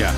Yeah.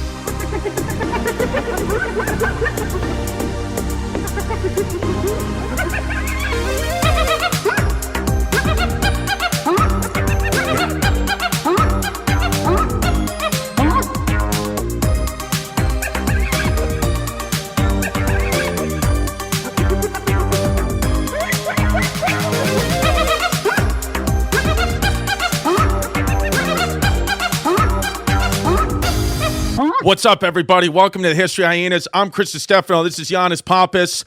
What's up, everybody? Welcome to the History of Hyenas. I'm Chris Stefano. This is Giannis Pappas.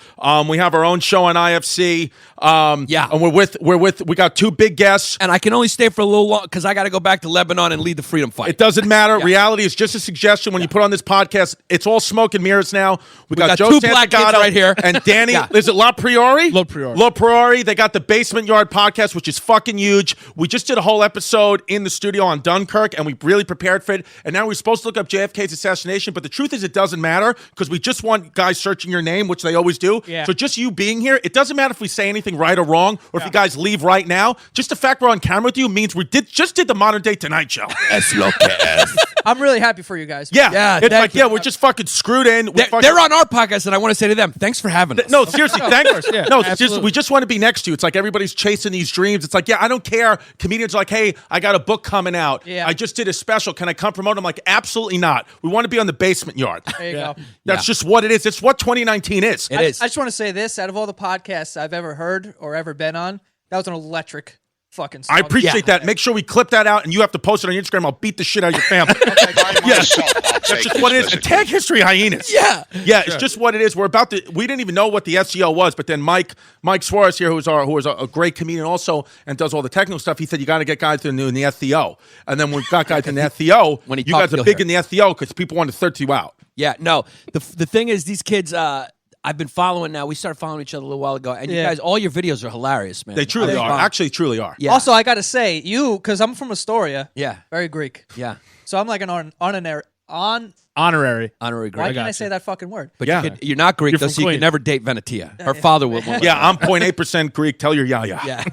We have our own show on IFC. And we got two big guests. And I can only stay for a little long because I got to go back to Lebanon and lead the freedom fight. It doesn't matter. Yeah. Reality is just a suggestion. When you put on this podcast, it's all smoke and mirrors now. We got Joe two black kids right here. And Danny. Is it La Priori? La Priori. La Priori. They got the Basement Yard podcast, which is fucking huge. We just did a whole episode in the studio on Dunkirk, and we really prepared for it. And now we're supposed to look up JFK's assassination, but the truth is it doesn't matter because we just want guys searching your name, which they always do. Yeah. So just you being here, it doesn't matter if we say anything right or wrong, or if you guys leave right now. Just the fact we're on camera with you means we just did the modern day Tonight Show. I'm really happy for you guys. Yeah. It's like, we're just fucking screwed in. They're on our podcast, and I want to say to them, thanks for having us. No, seriously, thanks. Yeah, no, we just want to be next to you. It's like everybody's chasing these dreams. It's like, I don't care. Comedians are like, hey, I got a book coming out. Yeah. I just did a special. Can I come promote? I'm like, absolutely not. We want to be on the Basement Yard. There you go. That's just what it is. It's what 2019 is. It is. I just want to say this. Out of all the podcasts I've ever heard or ever been on, that was an electric fucking song. I appreciate that. Make sure we clip that out, and you have to post it on Instagram. I'll beat the shit out of your family. That's just what it is. And tag History Hyenas. Yeah. It's just what it is. We didn't even know what the SEO was, but then Mike Suarez here, who is a great comedian also and does all the technical stuff, he said you got to get guys in the SEO. And then we've got guys in the SEO. When you guys are big in the SEO because people want to search you out. Yeah, no. The thing is, these kids, I've been following now. We started following each other a little while ago. And you guys, all your videos are hilarious, man. They truly are. Actually, truly are. Yeah. Also, I got to say, because I'm from Astoria. Yeah. Very Greek. Yeah. So I'm like an honorary Greek. Why can't I say that fucking word? But you're not Greek, You're though, from so you Queens. can never date Venetia. Her father would. Yeah, I'm 0.8% Greek. Tell your yaya. Yeah.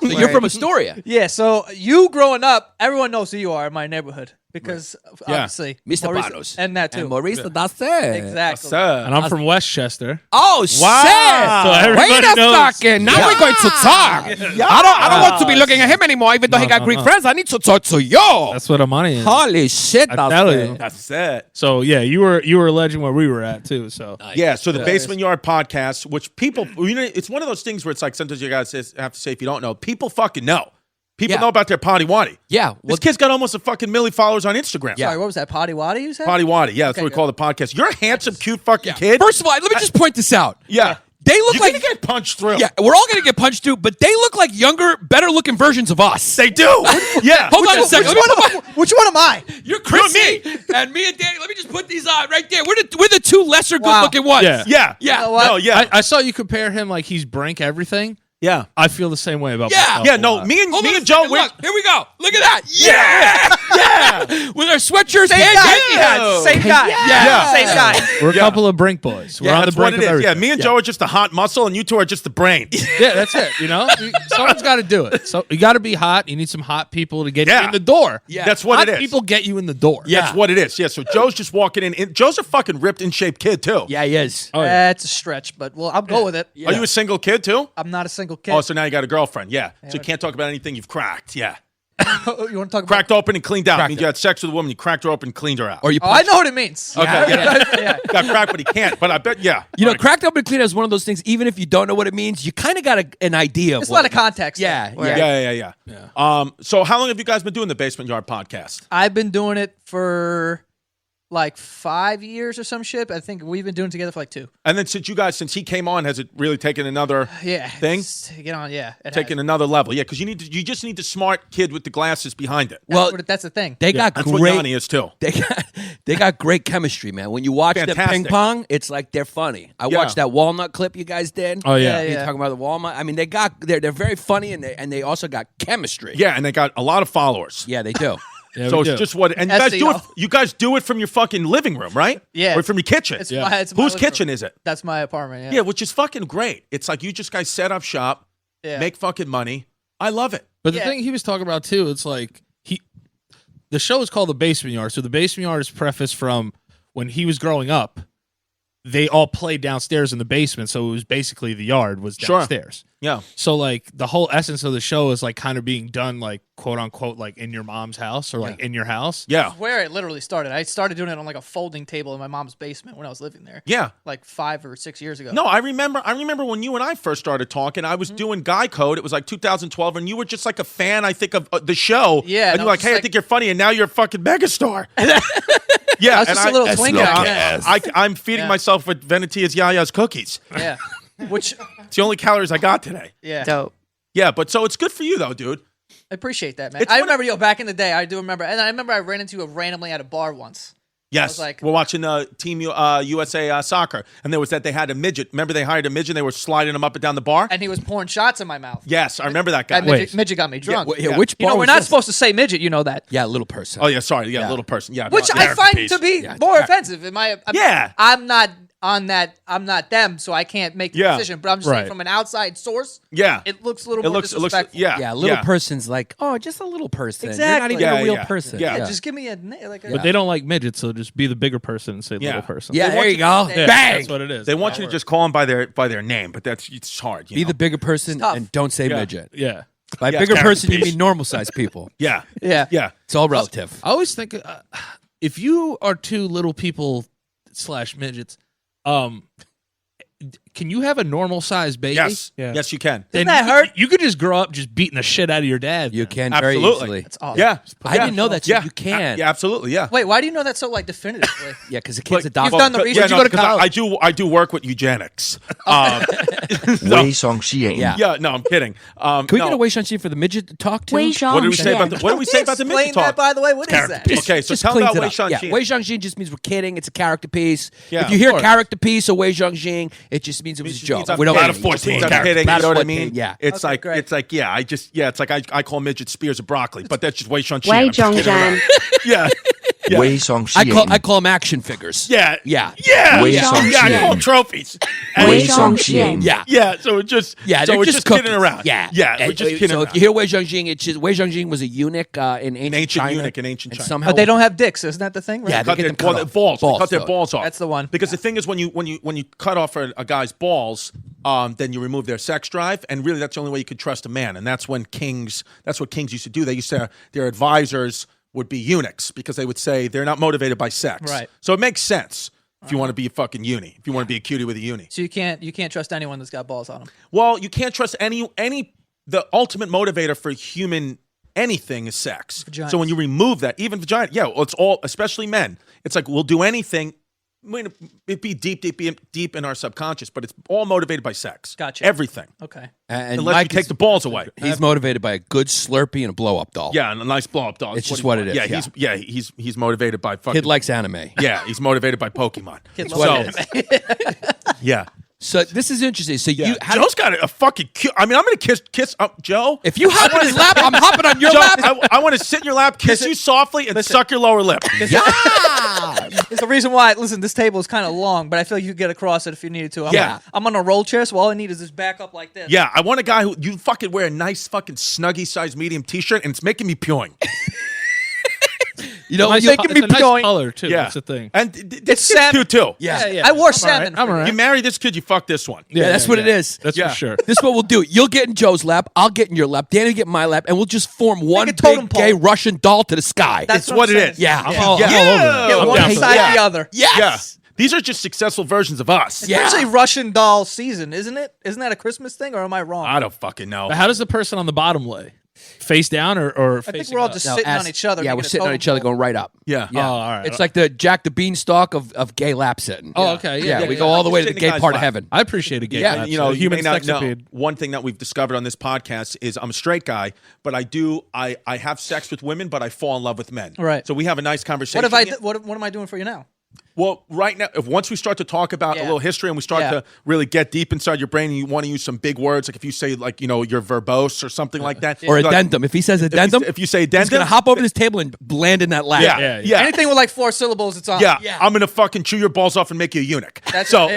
So you're from Astoria. Yeah, so you growing up, everyone knows who you are in my neighborhood. Because, obviously, Mr. Maurice, Panos. and that too. And Maurice, that's it. Exactly. And I'm from Westchester. Oh, shit. So everybody Wait a knows. second. Now we're going to talk. I don't want to be looking at him anymore, even though he got Greek friends. I need to talk to you. That's what Amani is. Holy shit. I tell you. That's it. So, yeah, you were a legend where we were at, too. So Yeah, so the Basement Yard podcast, which people, it's one of those things where it's like sometimes you guys have to say if you don't know, people fucking know. People know about their potty waddy. Yeah. This kid's got almost a fucking million followers on Instagram. Sorry, what was that? Potty Waddy you said? Potty waddy. Yeah, that's what we call the podcast. You're a handsome, cute fucking kid. First of all, let me just point this out. Yeah. They look You're like gonna get punched through. Yeah, we're all gonna get punched through, but they look like younger, better-looking versions of us. They do. Yeah. Hold on a second. Which one am I? You're Chrissy and me and Danny. Let me just put these on right there. We're the two lesser good-looking ones. Yeah. You know what? No, yeah. I saw you compare him like he's Brink everything. Yeah. I feel the same way about Yeah. myself. Yeah, a no, lot. me and Hold Joe, on, look, here we go. Look at that. Yeah. With our sweatshirts. Same guy. Same guy. Yeah. Same guy. We're a couple of Brink boys. We're on the That's what brink it of is. everything. Yeah, me and Joe are just the hot muscle, and you two are just the brain. Yeah, that's it. You know, someone's got to do it. So you got to be hot. You need some hot people to get you in the door. Yeah. That's what Hot it is. people get you in the door. Yeah. That's what it is. Yeah, so Joe's just walking in. Joe's a fucking ripped, in shape kid, too. Yeah, he is. Oh, yeah. That's a stretch, but I'll go with it. Are you a single kid, too? I'm not a single kid. Oh, so now you got a girlfriend. Yeah. So you can't talk about anything you've cracked. Yeah. You want to talk about? Cracked open and cleaned out. Means you had sex with a woman, you cracked her open and cleaned her out. Or you I know what it means. Okay, yeah. Yeah. Got cracked, but he can't. But I bet, yeah. You know, cracked open and clean is one of those things, even if you don't know what it means, you kind of got an idea of It's a lot of context. Yeah, there. Yeah. So how long have you guys been doing the Basement Yard podcast? I've been doing it for like 5 years or some shit. I think we've been doing it together for like 2. And then since he came on, has it really taken another thing? Get on, yeah. Taken another level. Yeah, because you just need the smart kid with the glasses behind it. Well, That's the thing. they got That's what great. Yanni is too. They got great chemistry, man. When you watch them Fantastic. ping pong, it's like they're funny. I watched that walnut clip you guys did. Oh yeah. Yeah. You talking about the walnut? I mean, they're very funny and they also got chemistry. Yeah, and they got a lot of followers. Yeah, they do. Yeah, So we it's do. just what, and you guys do it. SEO. You guys do it from your fucking living room, right? Yeah. or from your kitchen. It's Yeah. my Whose living kitchen room. is it? That's my apartment. Yeah. Yeah, which is fucking great. It's like you just guys set up shop, Yeah. make fucking money. I love it. But the Yeah. thing he was talking about too, it's like the show is called The Basement Yard. So the Basement Yard is prefaced from when he was growing up. They all played downstairs in the basement, so it was basically the yard was downstairs. Yeah. So like the whole essence of the show is like kind of being done like quote unquote like in your mom's house or like in your house. Yeah. Where it literally started. I started doing it on like a folding table in my mom's basement when I was living there. Yeah. Like 5 or 6 years ago. No, I remember when you and I first started talking, I was doing Guy Code. It was like 2012, and you were just like a fan, I think, of the show. Yeah, And you're like, hey, I think you're funny, and now you're a fucking megastar. Yeah. I was just a little twink guy. Yeah. I'm feeding myself with Venetia's Yaya's cookies. Yeah. Which, It's the only calories I got today. yeah. Dope. Yeah, but so it's good for you, though, dude. I appreciate that, man. It's I one of- remember, back in the day, I do remember. And I remember I ran into you randomly at a bar once. Yes, was like- we're watching Team USA soccer, and there was that they had a midget. Remember, they hired a midget, and they were sliding him up and down the bar? And he was pouring shots in my mouth. Yes, I remember that guy. That midget got me drunk. Which You bar know, we're was not this? supposed to say midget, you know that. Yeah, little person. Oh, yeah, sorry. Yeah, Yeah. little person. Yeah. Which no, I find piece. to be Yeah. more offensive. Yeah. I'm not on that. I'm not them, so I can't make the Yeah. decision. But I'm just saying Right. from an outside source, Yeah. it looks a little It more looks, disrespectful. yeah. Yeah, little person's like, oh, just a little person. Exactly. You're not even Yeah, a real yeah. person. Yeah. Yeah, just give me a like. But they don't like midgets, so just be the bigger person and say Yeah. little person. Yeah, They there want you you- go. Yeah, Bang. That's what it is. They want you to just call them by their name, but it's hard. Be the bigger person tough. and don't say Yeah. midget. Yeah. By Yeah, bigger character person, you piece. mean normal sized people. Yeah. Yeah. Yeah. It's all relative. I always think if you are two little people / midgets, can you have a normal sized baby? Yes. Yeah. Yes, you can. Then Doesn't that you- hurt? You could just grow up just beating the shit out of your dad. You then. can very Absolutely. easily. It's awesome. Yeah. I Yeah. didn't know that. So Yeah. you can. Yeah, absolutely. Yeah. Wait, why do you know that so like definitively? Yeah, because the kid's But- adopted. You've done the research. Yeah, You go to 'cause college. I do work with eugenics. Wei Song Xian. Yeah. Yeah, no, I'm kidding. Can we no. get a Wei Shanxi for the midget to talk to? What did we say about the What did we say about the Explain midget that, talk? by the way. What is that? Okay, so Just tell me cleans about it Wei up. Yeah, Shanxi. Wei Zhangxin just means we're kidding. It's a character piece. Yeah, if you of hear course. character piece or Wei Zhangxin, it just means it was a joke. We don't Out mean of it. 14, Just I'm kidding. Out You of know what I 14, mean? Yeah. It's Okay, like great. it's like I call midget spears of broccoli, but that's just Wei Shanxi. Wei I'm just kidding Zhongzhen. around. Yeah. Yeah. Wei Song I Xian. call them action figures. Yeah. Yeah. Yeah. Wei Yeah. Song Yeah, I Xian. call them trophies. Wei Wei Song Zhongzhen. Xian. Yeah. Yeah, so we're just They're we're just kidding cookies. around. Yeah, Yeah, we're And, just kidding So around. if you hear Wei Zhangxin, it's just Wei Zhangxin was a eunuch in ancient China. eunuch in ancient and China. somehow But they don't have dicks, isn't that the thing? Right? Yeah, they cut get their, them cut well, off. balls. They Balls, cut their though. balls off. That's the one. Because the thing is, when you cut off a guy's balls, then you remove their sex drive, and really that's the only way you could trust a man. And that's when kings. That's what kings used to do. They used to their advisors would be eunuchs because they would say they're not motivated by sex. Right. So it makes sense if you want to be a fucking uni. If you want to be a cutie with a uni. So you can't trust anyone that's got balls on them. Well, you can't trust any. The ultimate motivator for human anything is sex. Vaginas. So when you remove that, even vagina, yeah, well, it's all, especially men. It's like we'll do anything. I mean, it'd be deep in our subconscious, but it's all motivated by sex. Gotcha. Everything, Okay. And unless Mike you take is- the balls away. He's motivated by a good Slurpee and a blow up doll. Yeah, and a nice blow up dog. It's just what it is, Yeah, he's motivated by fucking. Kid likes anime. Yeah, he's motivated by Pokemon. Kid so, loves yeah. So this is interesting. So you, how Joe's got a fucking cute. I mean, I'm gonna kiss Joe. if you hop in his lap, I'm hopping on your Joe, lap. I want to sit in your lap, kiss you softly, and suck your lower lip. It's the reason why. Listen, this table is kind of long, but I feel you could get across it if you needed to. Yeah. I'm on a roll chair, so all I need is this back up like this. Yeah, I want a guy who you fucking wear a nice fucking snuggy sized medium t-shirt and it's making me pewing. You know, Nice you, co- making it's me a nice peeling. color too. Yeah, That's the thing. And It's this kid's salmon. cute too. yeah. I wore I'm salmon. all right. You marry this kid, you fuck this one. Yeah, that's what it is. That's Yeah. for sure. This is what we'll do. You'll get in Joe's lap. I'll get in your lap. Danny will get in my lap, and we'll just form one a totem big pole. gay Russian doll to the sky. That's It's what I'm it saying. is. yeah. I'm all, Yeah. I'm all over Yeah. that. Yeah, I'm one down for side that. the other. Yes. Yeah. These are just successful versions of us. Yeah. It's actually Russian doll season, isn't it? Isn't that a Christmas thing, or am I wrong? I don't fucking know. But how does the person on the bottom lay? Face down or I think facing we're all up? just No, sitting ass- on each other. Yeah, making we're a sitting on totem each other, pole. going right up. Yeah. Yeah. Oh, all right. It's like the Jack the Beanstalk of gay lap sitting. Oh, okay. Yeah, Yeah. we go all the way to the Sitting gay in the part guy's of lap. heaven. I appreciate a gay Yeah, laps. You know, A you human may not sex know. appeal. One thing that we've discovered on this podcast is I'm a straight guy, but I have sex with women, but I fall in love with men. Right. So we have a nice conversation. What am I doing for you now? Well, right now, if once we start to talk about a Yeah. little history and we start Yeah. to really get deep inside your brain and you want to use some big words, like if you say like, you know, you're verbose or something like that. Or like, addendum. If he says addendum, if you say he's addendum, going to hop over this table and land in that lap. yeah, Yeah, yeah, yeah. Anything with like 4 syllables, it's on. yeah, Yeah. I'm gonna fucking chew your balls off and make you a eunuch. That's so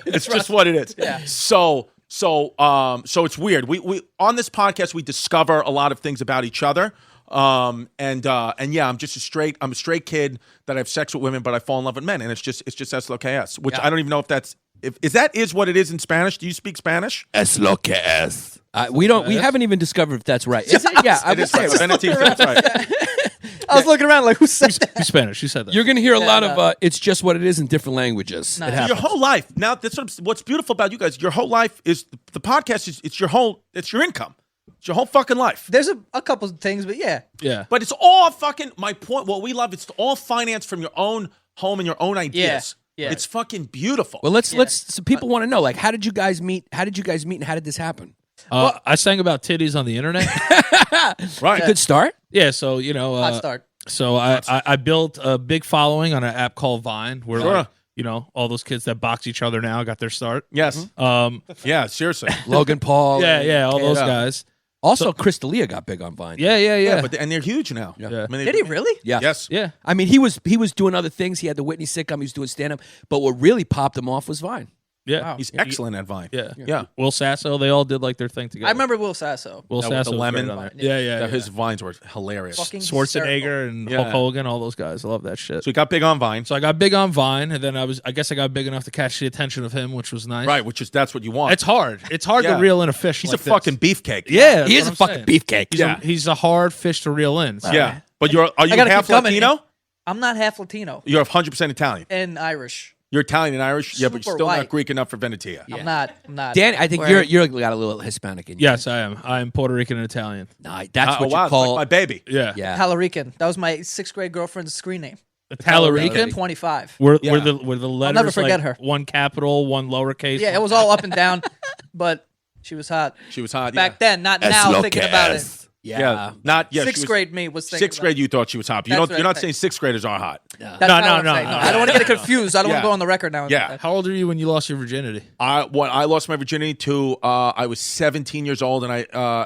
it's just what it is. Yeah. So it's weird. We on this podcast we discover a lot of things about each other. And yeah, I'm a straight kid that I have sex with women, but I fall in love with men, and it's just es lo que es, which I don't even know if that's is what it is in Spanish. Do you speak Spanish? Es lo que es. We haven't even discovered if that's right. Is it? Yeah, I would say That's right. I was looking around like, who said that? Who's Spanish? Who said that? You're going to hear a lot of it's just what it is in different languages. Nice. It Your happens. whole life. Now, that's what's beautiful about you guys. Your whole life is the podcast. It's your income. It's your whole fucking life. There's a couple of things, but yeah. Yeah. But it's all fucking my point. What we love, it's all financed from your own home and your own ideas. Yeah. It's fucking beautiful. Well, let's so people want to know, like, how did you guys meet? How did you guys meet, and how did this happen? I sang about titties on the internet. right. Good start. Yeah, so Hot start. So I built a big following on an app called Vine, where Sure. like, all those kids that box each other now got their start. Yes. Yeah. Seriously. Logan Paul. Yeah, all those Yeah. guys. Also, Chris D'Elia got big on Vine. Yeah. But and they're huge now. Yeah. I mean, Did he really? Yeah. Yes. Yeah. I mean, he was doing other things. He had the Whitney sitcom. He was doing stand up. But what really popped him off was Vine. Yeah. Wow. He's excellent at Vine. Yeah. Yeah. Will Sasso, they all did like their thing together. I remember Will Sasso. Will That with Sasso the was lemon. great on there. Yeah. His vines were hilarious. Fucking Schwarzenegger and Yeah. Hulk Hogan, all those guys. I love that shit. So he got big on Vine. So I got big on Vine, and then I guess I got big enough to catch the attention of him, which was nice. Right, that's what you want. It's hard. It's hard Yeah. to reel in a fish. He's like a fucking this. beefcake. Yeah, He that's is a what I'm fucking saying. beefcake. He's a hard fish to reel in. So. Yeah. But are you gotta half keep coming. Latino? I'm not half Latino You're 100% Italian. and Irish. You're Italian and Irish. Yeah, but you're Super still not white. Greek enough for Venetia. I'm not. Dan, I think Where- you're got a little Hispanic in you. Yes, I am. I'm Puerto Rican and Italian. Nah, that's what wow, you call it's like my baby. Yeah. Yeah. Talarican. That was my 6th grade girlfriend's screen name. Talarican? 25. Were Yeah. the letters never forget like her. one capital, one lowercase? Yeah, it was all up and down, but she was hot. She was hot. Back yeah. then, not Es now lo thinking que about es. it. Yeah. Not yeah. 6th she was- grade me was thinking 6th grade, you thought she was hot. But That's you're what not I saying think. 6th graders are hot. That's No, not no, what I'm no, saying. no, I don't want to get it confused. I don't want Yeah. to go on the record now. Yeah. How old are you when you lost your virginity? I lost my virginity to I was 17 years old, and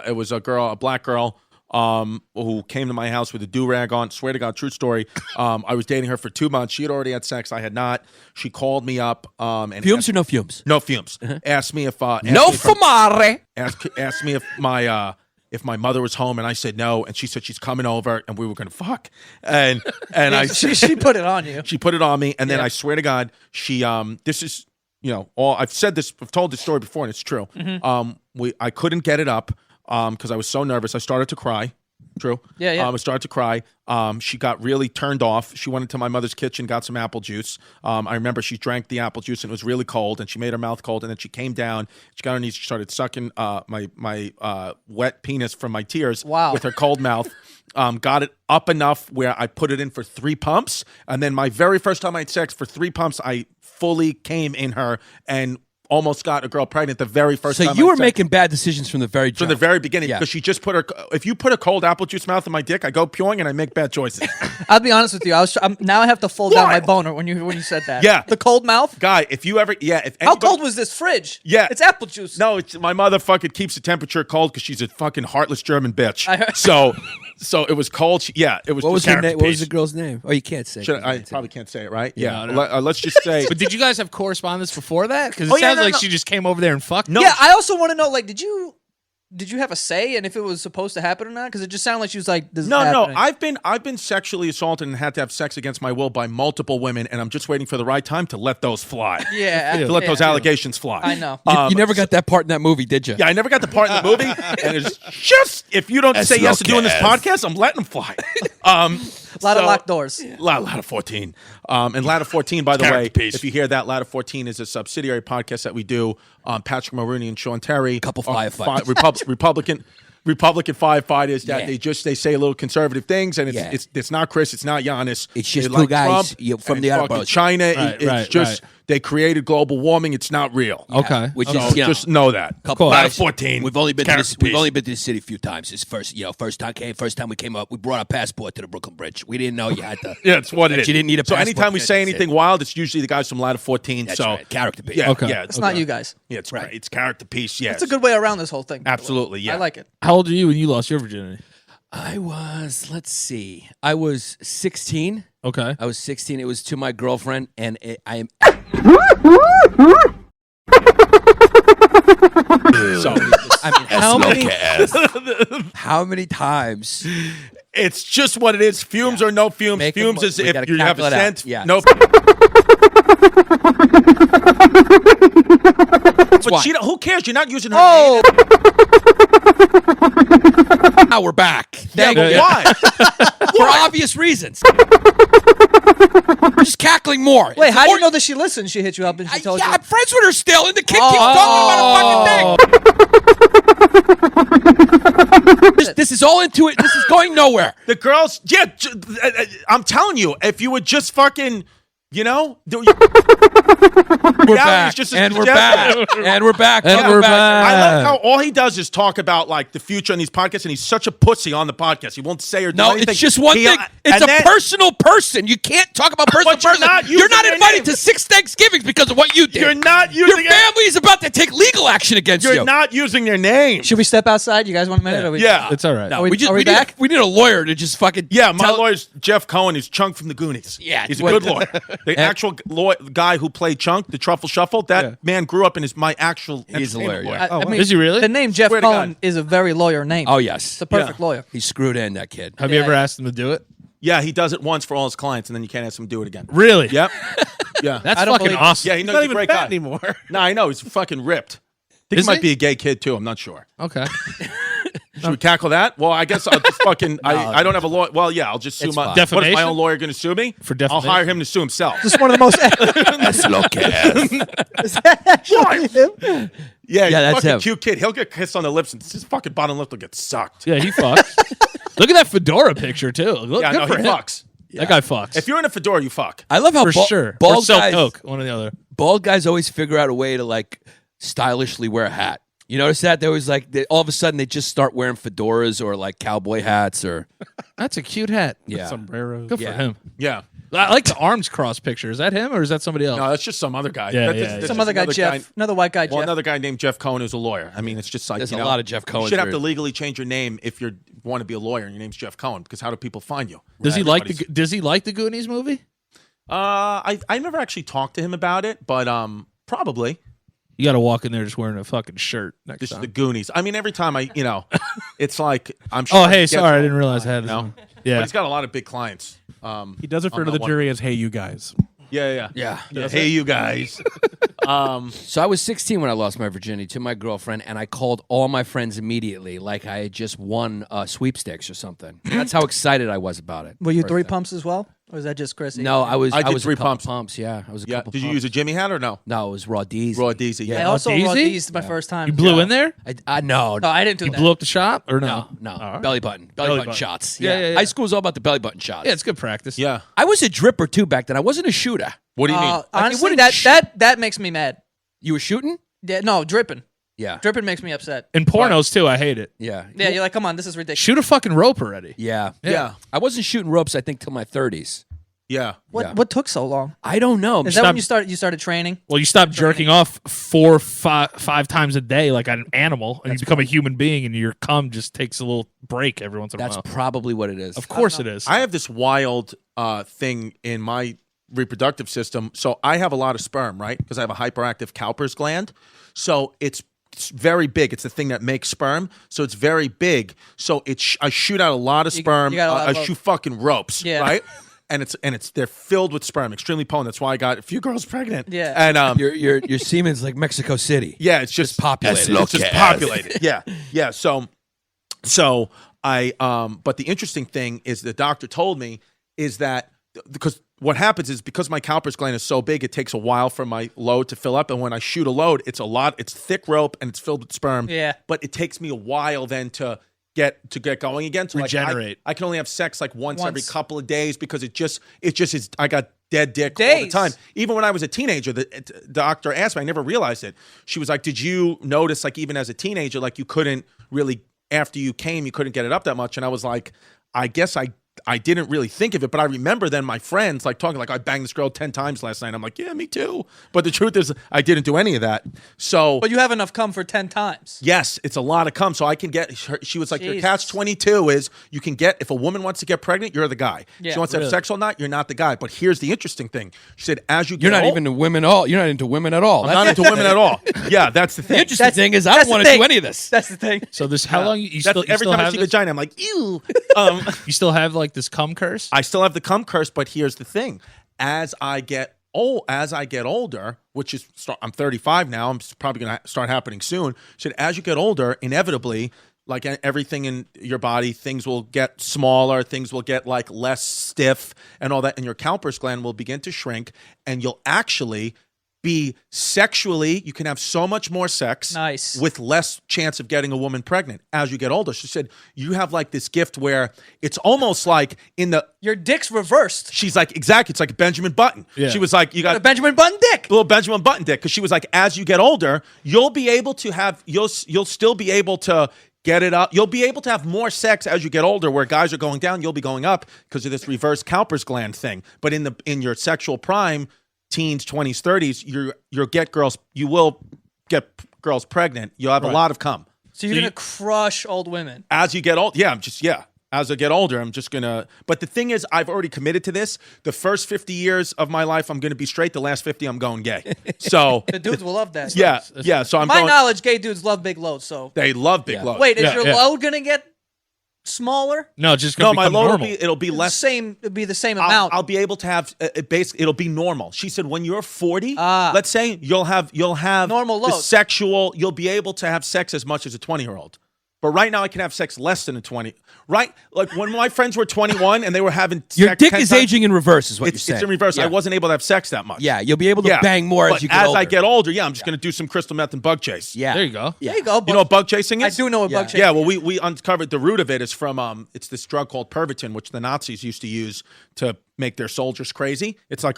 it was a black girl, who came to my house with a do-rag on. Swear to God, true story. I was dating her for 2 months. She had already had sex. I had not. She called me up. And Fumes or no fumes? no fumes. Asked me if No asked me if- fumare. asked me if my mother was home, and I said no, and she said she's coming over, and we were gonna fuck, and I she put it on you. she put it on me, and then Yeah. I swear to God, she this is all I've told this story before, and it's true. Mm-hmm. I couldn't get it up because I was so nervous. I started to cry. True. Yeah. I started to cry. She got really turned off. She went into my mother's kitchen, got some apple juice. I remember she drank the apple juice and it was really cold, and she made her mouth cold. And then she came down. She got on her knees. She started sucking my wet penis from my tears. Wow. With her cold mouth. Got it up enough where I put it in for 3 pumps, and then my very first time I had sex, for 3 pumps, I fully came in her and almost got a girl pregnant the very first So time. you I were had sex. making bad decisions from the very From jump. the very beginning, Yeah. because she just put her. If you put a cold apple juice mouth in my dick, I go pewing and I make bad choices. I'll be honest with you. Now I have to fold down my boner when you said that. Yeah. The cold mouth. Guy, if you ever, if How anybody, cold was this fridge? Yeah. It's apple juice. No, it's my mother fucking keeps the temperature cold because she's a fucking heartless German bitch. I heard- So it was cold. It was. What was just her name? character What was piece. the girl's name? Oh, you can't say. Should You I can't say. probably can't say it, right? Yeah, Yeah. no. Let's just say. But did you guys have correspondence before that? Because it Oh, yeah, sounds no, like no. she just came over there and fucked. No. Yeah, I also want to know, like, did you have a say in if it was supposed to happen or not? Because it just sounded like she was like, "This is No, happening." I've been sexually assaulted and had to have sex against my will by multiple women, and I'm just waiting for the right time to let those fly. Yeah, To let yeah. those allegations fly. I know. You never got that part in that movie, did you? Yeah, I never got the part in the movie, and it's just if you don't say yes to doing this podcast, I'm letting them fly. A lot of locked doors. Ladder 14. And Ladder 14, by the way, Character piece. if you hear that, Ladder 14 is a subsidiary podcast that we do. Patrick Maroney and Sean Terry. Couple are firefighters. Republican firefighters that Yeah. they say a little conservative things, and Yeah. it's not Chris, it's not Giannis. It's just They two like guys, Trump from and the other fucking boroughs. China. Right, It's right, just right. they created global warming. It's not real. Okay. Which So is, just know that. couple Ladder guys. 14. We've only been to Character this. We've piece. only been to the city a few times. It's first time we came up. We brought our passport to the Brooklyn Bridge. We didn't know you had to. Yeah, it's what it that is. you didn't need a So passport anytime we to say sit. anything wild, it's usually the guys from Ladder 14. That's so right. Character piece. yeah, Okay. yeah, It's not you guys. Yeah, it's right. It's character piece. Yeah, It's a good way around this whole thing. by the way. Absolutely, yeah. I like it. How old are you when you lost your virginity? I was. Let's see. I was 16. Okay. I was 16. It was to my girlfriend, and I am. So I mean, how Lo many? que es. How many times It's just what it is. Fumes or no fumes. Make 'em- fumes is we if gotta you have a calculate out. scent. Yeah. No. But why. she don't, who cares? You're not using her Oh, Now we're back. name. Thank you. Why? For obvious reasons. Just cackling more. wait, It's how do more- you know that she listened? She hit you up and she told yeah, you. I'm friends with her still, and the kid keeps talking about a fucking thing. This is all into it. This is going nowhere. The girls, yeah, I'm telling you, if you would just fucking, We're Yeah, back. it's just a And we're suggestion. back. And we're back. And we're back. I love how all he does is talk about like the future in these podcasts, and he's such a pussy on the podcast. He won't say or do No, anything. it's just one He, thing. It's and a then- personal person. You can't talk about personal But you're person. not You're using not their invited name. to 6 Thanksgivings because of what you did. You're not Your using family is about to take legal action against You're you. not using their name. Should we step outside? You guys want a minute? Or we- Yeah. It's all right. No, Are we- we, just, are we we, need back? we need a lawyer to just fucking Yeah, my tell- lawyer's Jeff Cohen. He's Chunk from the Goonies. Yeah, he's a well- good lawyer. The actual guy who played Chunk, the Truffle Shuffle, that man grew up in my actual He's a entertainment lawyer, yeah. I mean, Is he really? The name Jeff Swear to Cohen God. is a very lawyer name. Oh, yes. It's a perfect lawyer. He's screwed in, that kid. Have you ever asked him to do it? Yeah, he does it once for all his clients, and then you can't ask him to do it again. Really? Yep. Yeah. That's I don't fucking believe- awesome. Yeah, he He's knows not he's a even great fat guy. anymore. No, I know. He's fucking ripped. I think Is he might he? be a gay kid, too. I'm not sure. Okay. Should we tackle that? Well, I guess I'll just fucking. I don't have a lawyer. Well, yeah, I'll just sue It's my. fine. What is my Defamation? own lawyer going to sue me? For I'll defamation? hire him to sue himself. Just one of the most. Yeah, he's a that's fucking him. cute kid. He'll get kissed on the lips, and his fucking bottom lip will get sucked. Yeah, he fucks. Look at that fedora picture too. Look, Yeah, good no, for he him. fucks. That guy fucks. If you're in a fedora, you fuck. I love how for sure. Or bald self guys, coke, one or the other. bald guys always figure out a way to like stylishly wear a hat. You notice that? They always like, all of a sudden they just start wearing fedoras or like cowboy hats or. That's a cute hat. Yeah. Sombreros. Good for Yeah. him. Yeah. I like the arms cross picture. Is that him or is that somebody else? No, that's just some other guy. Yeah, That- yeah, that's yeah. just Some other guy, another Jeff. Another white guy, Well, Jeff. another guy named Jeff Cohen who's a lawyer. I mean, it's just like There's you a know, lot of Jeff Cohens You should have here. to legally change your name if you want to be a lawyer and your name's Jeff Cohen. Because how do people find you? Does he like Everybody's- the Does he like the Goonies movie? I never actually talked to him about it, but probably You got to walk in there just wearing a fucking shirt next just time. the Goonies. I mean, every time it's like I'm sure. Oh, hey, he gets sorry, I all- didn't realize I had his No. own. But Yeah. he's got a lot of big clients. He does refer I'm to the not jury as "Hey, you guys." Yeah. Yeah. Hey, you guys. So I was 16 when I lost my virginity to my girlfriend, and I called all my friends immediately, like I had just won sweepstakes or something. That's how excited I was about it. Were you First three time. pumps as well? Or was that just Chrissy? No, I was. I did was 3 a couple pumps. pumps. Yeah, I was a Yeah. couple. Did you pumps. use a Jimmy hat or no? No, it was raw D's. Raw Deezy. I Yeah. also Deezy? raw D's my first time. You blew in there? No, No, I didn't do You that. blew up the shop or no, no? no. All right. Belly button button. shots. Yeah, yeah, yeah. High school was all about the belly button shots. Yeah, it's good practice. Yeah. I was a dripper too back then. I wasn't a shooter. What do you mean? Honestly, wouldn't that makes me mad. You were shooting? Yeah, no, dripping. Yeah, Dripping makes me upset. In pornos too, I hate it. yeah, Yeah, you're like, come on, this is ridiculous. Shoot a fucking rope already. yeah. Yeah. I wasn't shooting ropes. I think till my 30s. Yeah. What Yeah. what took so long? I don't know. Is that when you started training? Well, you stop jerking off 5 times a day like an animal, and you become a human being, and your cum just takes a little break every once in a That's while. probably what it is. Of course it is. I have this wild thing in my reproductive system. So I have a lot of sperm, right? Because I have a hyperactive Cowper's gland. So it's very big. It's the thing that makes sperm. So it's very big. So I shoot out a lot of sperm. you got a lot I of shoot fucking ropes, Yeah. right? And they're filled with sperm, extremely potent. That's why I got a few girls pregnant. Yeah. And your semen's like Mexico City. yeah, it's just populated. It's just populated. Yeah. So I but the interesting thing is the doctor told me is that because what happens is because my Cowper's gland is so big, it takes a while for my load to fill up. And when I shoot a load, it's thick rope and it's filled with sperm. Yeah. But it takes me a while then to get going again. So Regenerate. I can only have sex like once every couple of days because it just is. I got dead dick all the Days. time. Even when I was a teenager, the doctor asked me. I never realized it. She was like, "Did you notice, like, even as a teenager, like you couldn't really after you came, you couldn't get it up that much?" And I was like, "I guess I I didn't really think of it, but I remember then my friends like talking like I banged this girl 10 times last night. I'm like, yeah, me too. But the truth is I didn't do any of that. So But you have enough cum for 10 times. yes, it's a lot of cum. So I can get she was like, your Jesus. catch 22 is you can get if a woman wants to get pregnant, you're the guy. Yeah, she wants to have sex all night, you're not the guy. But here's the interesting thing. She said as you get You're not old, even into women at all. You're not into women at all. I'm not into women at all. Yeah, that's the The thing. interesting thing is I don't that's the want to thing. do any of this. That's the thing. So this, how long you That's still every time I have see this? vagina, I'm like, ew. You still have like this cum curse? I still have the cum curse, but here's the thing: as I get older, which is I'm 35 now, I'm probably going to start happening soon. So as you get older, inevitably, like everything in your body, things will get smaller, things will get like less stiff, and all that, and your Cowper's gland will begin to shrink, and you'll actually be sexually, you can have so much more sex Nice. with less chance of getting a woman pregnant as you get older. She said, you have like this gift where it's almost like Your dick's reversed. she's like, exactly, it's like Benjamin Button. Yeah. She was like, you got A Benjamin Button dick. little Benjamin Button dick, because she was like, as you get older, you'll be able to have, you'll still be able to get it up. You'll be able to have more sex as you get older, where guys are going down, you'll be going up because of this reverse Cowper's gland thing. But in your sexual prime, teens, 20s, 30s, you will get girls pregnant. You'll have a lot of cum. So you're going to crush old women. As you get old, as I get older, I'm just gonna. But the thing is, I've already committed to this. The first 50 years of my life, I'm gonna be straight. The last 50, I'm going gay. So The dudes will love that. yeah. So I'm My going. knowledge, gay dudes love big loads, so. They love big loads. Wait, is Yeah, your yeah. load going to get smaller? No, just No, gonna my become load normal. it'll be less. It'll be the same amount. I'll be able to have basically it'll be normal. She said when you're 40, Ah. let's say you'll have Normal the load. sexual. You'll be able to have sex as much as a 20-year-old. But right now I can have sex less than a 20. Right, like when my friends were 21 and they were having Your sex dick 10 is times, aging in reverse, is what you're It's saying. in reverse. Yeah. I wasn't able to have sex that much. Yeah, you'll be able to bang more but as you get older. I get older, I'm just going to do some crystal meth and bug chase. Yeah. There you go. Yeah. there you go. You know what bug chasing I is? do know what bug chasing Yeah, well, we uncovered the root of it is from it's this drug called Pervitin, which the Nazis used to use to make their soldiers crazy. It's like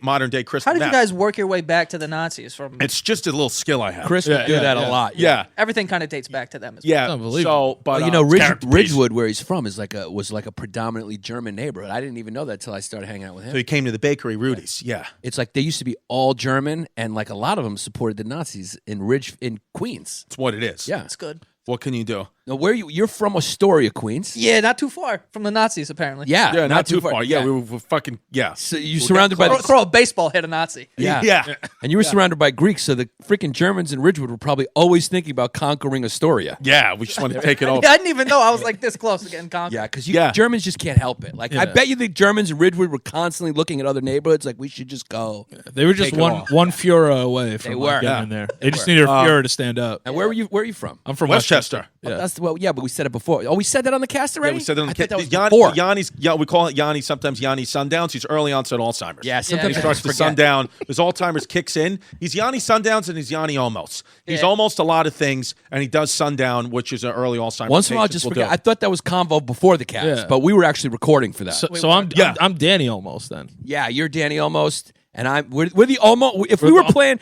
modern day crystal How did meth. you guys work your way back to the Nazis from? It's just a little skill I have. Chris would do that a lot. yeah. Everything kind of dates back to them. As well. Yeah. Unbelievable. So, but Well, you know, it's character piece. Ridgewood, where he's from, is was like a predominantly German neighborhood. I didn't even know that until I started hanging out with him. So he came to the bakery, Rudy's. Yeah. It's like they used to be all German, and like a lot of them supported the Nazis in Queens. It's what it is. Yeah. That's good. What can you do? Now, you're from Astoria, Queens. Yeah, not too far from the Nazis, apparently. Yeah, Yeah, not too far. Yeah, we were fucking, yeah. So you're surrounded by Throw a baseball, hit a Nazi. yeah. Yeah. And you were surrounded by Greeks, so the freaking Germans in Ridgewood were probably always thinking about conquering Astoria. Yeah, we just wanted to take it over. I didn't even know I was like this close to getting conquered. Yeah, because Yeah. Germans just can't help it. Like I bet you the Germans in Ridgewood were constantly looking at other neighborhoods, like we should just go. They were just Take it all. one Führer away from They like, were. getting Yeah. in there. They just needed a Führer to stand up. And where are you from? I'm from Westchester. Yeah. But we said it before. Oh, we said that on the cast Yeah, already. we said that on I the thought that was Yanni, before. Yanni's, yeah, we call it Yanni, sometimes Yanni Sundowns. He's early onset Alzheimer's. Yeah, sometimes He I starts just to forget. sundown. His Alzheimer's kicks in. He's Yanni Sundowns and he's Yanni almost. He's Yeah. almost a lot of things, and he does sundown, which is an early Alzheimer's. Once in a while, I patients just will forget. do. I thought that was convo before the cast, Yeah. but we were actually recording for that. So I'm Danny almost then. Yeah, you're Danny almost, and we're the almost. If we were playing